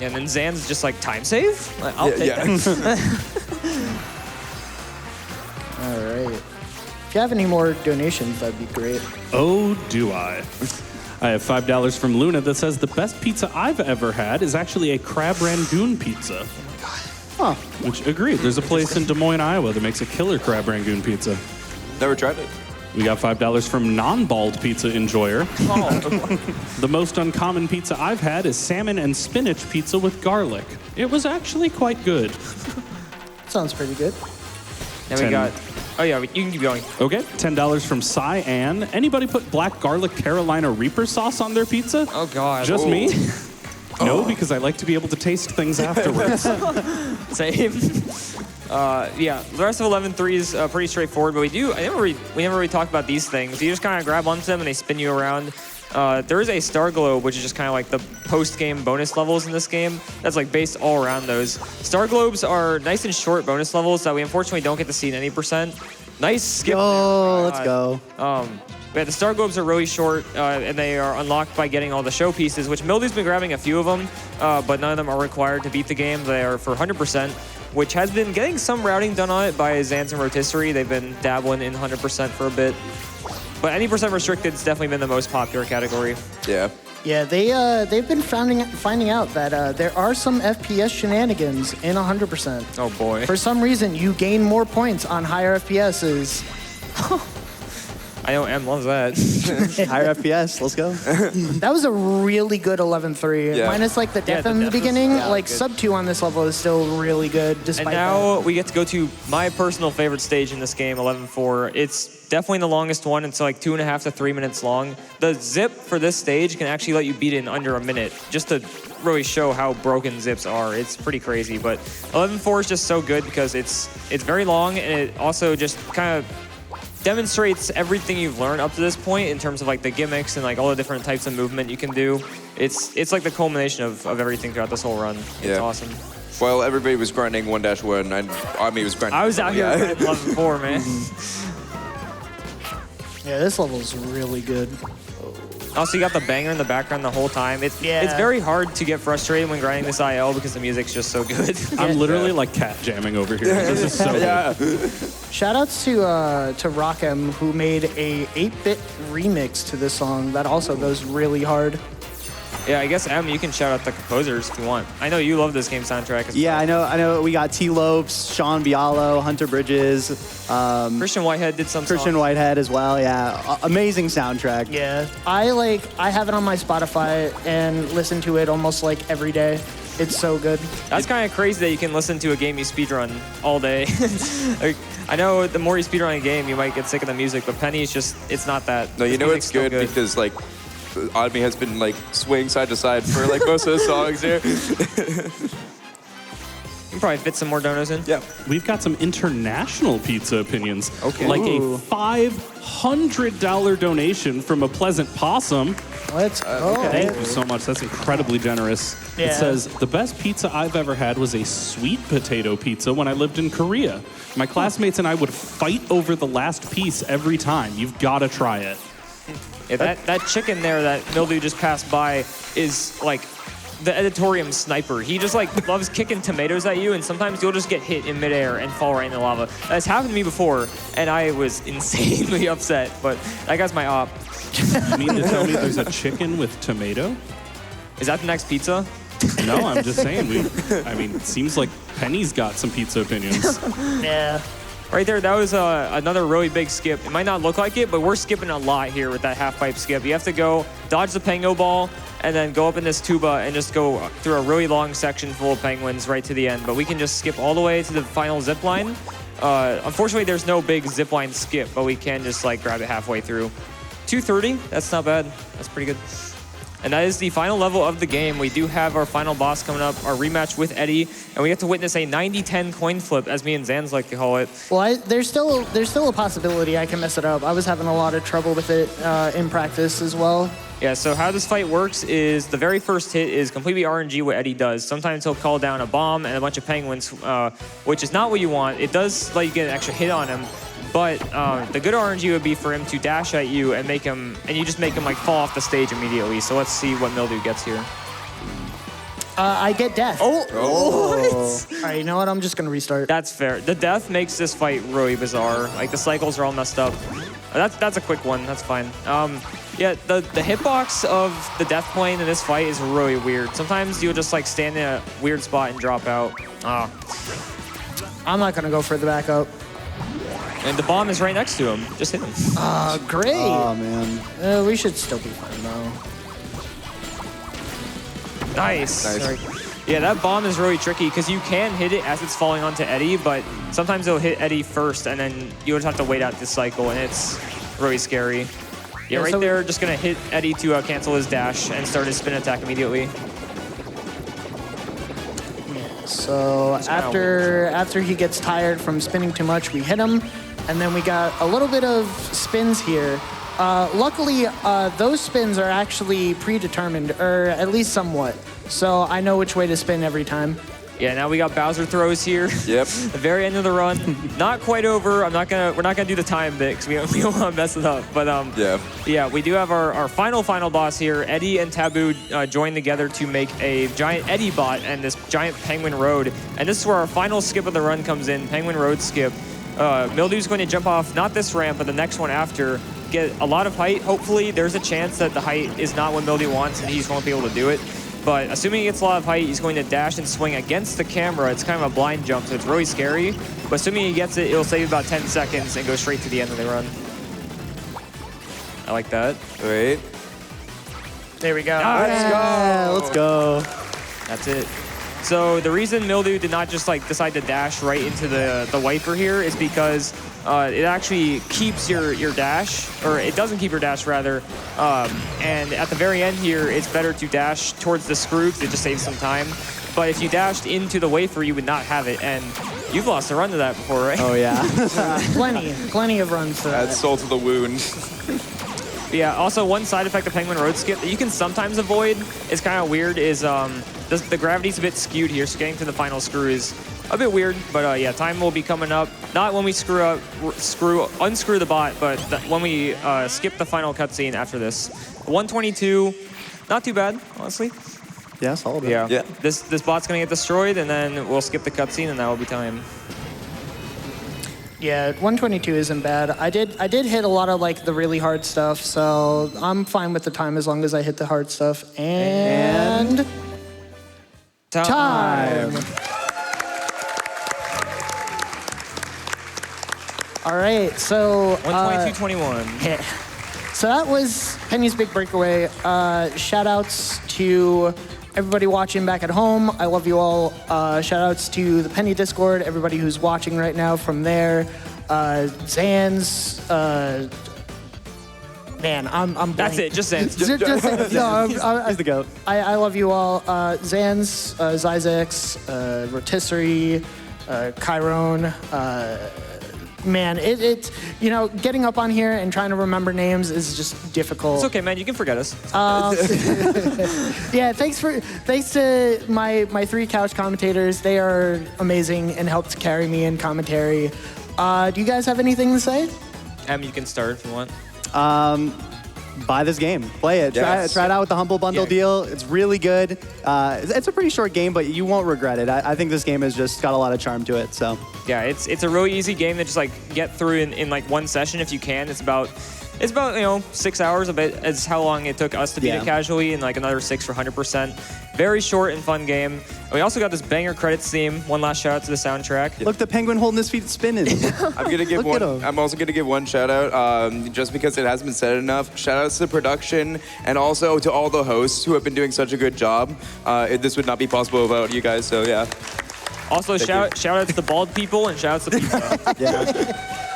And then Zan's just like, time save? Like, I'll take that. All right. If you have any more donations, that'd be great. Oh, do I. I have $5 from Luna that says the best pizza I've ever had is actually a crab rangoon pizza. Huh. Which, agreed. There's a place in Des Moines, Iowa that makes a killer crab rangoon pizza. Never tried it. We got $5 from non-bald pizza enjoyer. The most uncommon pizza I've had is salmon and spinach pizza with garlic. It was actually quite good. Sounds pretty good. And we got, oh yeah, you can keep going. Okay, $10 from Cyan. Anybody put black garlic Carolina Reaper sauce on their pizza? Oh God. Just Ooh. me? No, because I like to be able to taste things afterwards. Same. Yeah, the rest of 11.3 is pretty straightforward, but we never really talked about these things. You just kind of grab onto them and they spin you around. There is a Star Globe, which is just kind of like the post-game bonus levels in this game. That's like based all around those. Star Globes are nice and short bonus levels that we unfortunately don't get to see in any percent. Nice skip. Oh, there. let's go. Yeah, the Star Globes are really short, and they are unlocked by getting all the show pieces, which Mildew's been grabbing a few of them, but none of them are required to beat the game. They are for 100%, which has been getting some routing done on it by Zans and Rotisserie. They've been dabbling in 100% for a bit. But any percent restricted has definitely been the most popular category. Yeah. Yeah, they've been finding out that there are some FPS shenanigans in 100%. Oh boy. For some reason, you gain more points on higher FPSs. I know M loves that. Higher FPS, let's go. That was a really good 11-3. Yeah. Minus like the Yeah, death the in the death was- beginning, yeah, like good. sub 2 on this level is still really good despite And now we get to go to my personal favorite stage in this game, 11-4. It's definitely the longest one. It's like 2.5 to 3 minutes long. The zip for this stage can actually let you beat it in under a minute, just to really show how broken zips are. It's pretty crazy, but 11-4 is just so good because it's very long, and it also just kind of demonstrates everything you've learned up to this point in terms of like the gimmicks and like all the different types of movement you can do. It's like the culmination of everything throughout this whole run. It's Yeah. awesome. Well, everybody was grinding 1-1. Odme was grinding. I was out here Yeah. at 11-4, man. Yeah, this level is really good. Also, you got the banger in the background the whole time. It's Yeah. very hard to get frustrated when grinding this IL because the music's just so good. I'm literally like cat jamming over here. This is so good. Yeah. Shoutouts to Rockem, who made a 8-bit remix to this song that also goes really hard. Yeah, I guess, Em, you can shout out the composers if you want. I know you love this game soundtrack as Yeah, well. I know. We got T. Lopes, Sean Bialo, Hunter Bridges, Christian Whitehead did some Christian songs. Whitehead as well. Yeah, amazing soundtrack. Yeah, I have it on my Spotify and listen to it almost like every day. It's so good. That's kind of crazy that you can listen to a game you speedrun all day. Like, I know the more you speedrun a game, you might get sick of the music, but Penny's just, it's not that. No, you This know music's it's still good because like odme has been like swaying side to side for like most of the songs here. You can probably fit some more donos in. Yeah. We've got some international pizza opinions. Okay. Like Ooh. a $500 donation from a Pleasant Possum. Let's go. Thank you so much. That's incredibly generous. It Yeah. says, the best pizza I've ever had was a sweet potato pizza when I lived in Korea. My classmates and I would fight over the last piece every time. You've got to try it. Yeah, that chicken there that Mildew just passed by is like the editorium sniper. He just like loves kicking tomatoes at you, and sometimes you'll just get hit in midair and fall right in the lava. That's happened to me before, and I was insanely upset, but that guy's my op. You mean to tell me there's a chicken with tomato? Is that the next pizza? No, I'm just saying. It seems like Penny's got some pizza opinions. Yeah. Right there, that was another really big skip. It might not look like it, but we're skipping a lot here with that half pipe skip. You have to go dodge the Pango ball and then go up in this tuba and just go through a really long section full of penguins right to the end. But we can just skip all the way to the final zip line. Unfortunately, there's no big zip line skip, but we can just like grab it halfway through. 230, that's not bad. That's pretty good. And that is the final level of the game. We do have our final boss coming up, our rematch with Eddie, and we get to witness a 90-10 coin flip, as me and Zans like to call it. Well, there's still a possibility I can mess it up. I was having a lot of trouble with it in practice as well. Yeah, so how this fight works is the very first hit is completely RNG what Eddie does. Sometimes he'll call down a bomb and a bunch of penguins, which is not what you want. It does let you get an extra hit on him, but the good RNG would be for him to dash at you and make him, and you just make him like fall off the stage immediately. So let's see what Mildew gets here. I get death. What? All right, you know what? I'm just gonna restart. That's fair. The death makes this fight really bizarre. Like the cycles are all messed up. That's a quick one. That's fine. Yeah, the hitbox of the death plane in this fight is really weird. Sometimes you'll just like stand in a weird spot and drop out. I'm not gonna go for the backup. And the bomb is right next to him. Just hit him. Great. Oh man. We should still be fine though. Nice. Sorry. Yeah, that bomb is really tricky because you can hit it as it's falling onto Eddie, but sometimes it'll hit Eddie first, and then you'll just have to wait out this cycle, and it's really scary. Yeah, right so there, just gonna hit Eddie to cancel his dash and start his spin attack immediately. So after he gets tired from spinning too much, we hit him, and then we got a little bit of spins here. Luckily, those spins are actually predetermined, or at least somewhat. So I know which way to spin every time. Yeah, now we got Bowser throws here. Yep. The very end of the run, not quite over. We're not gonna do the time bit because we don't want to mess it up. But yeah, we do have our final boss here. Eddie and Taboo join together to make a giant Eddie bot and this giant Penguin Road. And this is where our final skip of the run comes in, Penguin Road skip. Mildew's going to jump off not this ramp, but the next one after. Get a lot of height. Hopefully, there's a chance that the height is not what Mildew wants, and he just won't be able to do it. But assuming he gets a lot of height, he's going to dash and swing against the camera. It's kind of a blind jump, so it's really scary. But assuming he gets it, it'll save about 10 seconds and go straight to the end of the run. I like that. Wait. There we go. Let's go. That's it. So the reason Mildew did not just like decide to dash right into the wiper here is because it actually keeps your dash, or it doesn't keep your dash rather. And at the very end here, it's better to dash towards the screw because it just saves some time. But if you dashed into the wafer, you would not have it. And you've lost a run to that before, right? Oh yeah. Plenty of runs to that. Add salt to the wound. Yeah, also one side effect of Penguin Road skip that you can sometimes avoid is kind of weird is the gravity's a bit skewed here, so getting to the final screw is a bit weird. But yeah, time will be coming up. Not when we unscrew the bot, but when we skip the final cutscene after this. 122, not too bad, honestly. Yeah, solid. Yeah. This bot's gonna get destroyed, and then we'll skip the cutscene, and that will be time. Yeah, 122 isn't bad. I did hit a lot of like the really hard stuff, so I'm fine with the time as long as I hit the hard stuff. And time. All right, so 122.21. yeah. So that was Penny's Big Breakaway. Shout outs to everybody watching back at home. I love you all. Shout outs to the Penny Discord, everybody who's watching right now from there. Zans, man, I'm blank. That's it, just Zans. Just Zans. No, He's the GOAT. I love you all. Zans, Zyzex, Rotisserie, Chiron, man, it's getting up on here and trying to remember names is just difficult. It's okay, man. You can forget us. Yeah, thanks to my 3 couch commentators. They are amazing and helped carry me in commentary. Do you guys have anything to say? You can start if you want. Buy this game. Play it. Yes. Try it out with the Humble Bundle Yeah. deal. It's really good. It's a pretty short game, but you won't regret it. I think this game has just got a lot of charm to it. So Yeah, it's a really easy game to just like get through in like one session if you can. It's about 6 hours. Is how long it took us to beat Yeah. it casually, and like another 6 for 100%. Very short and fun game. We also got this banger credits theme. One last shout out to the soundtrack. look, the penguin holding his feet spinning. I'm gonna give Look at one. him. I'm also gonna give one shout out, just because it hasn't been said enough. Shout outs to production and also to all the hosts who have been doing such a good job. This would not be possible without you guys. So yeah, Also shout out to the bald people and shout out to pizza.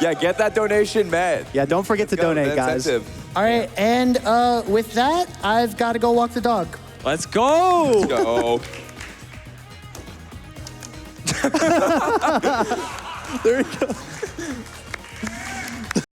yeah, get that donation, man. Yeah, don't forget to Let's go, donate, the guys. incentive. All right, and with that, I've got to go walk the dog. Let's go! Go. There we go.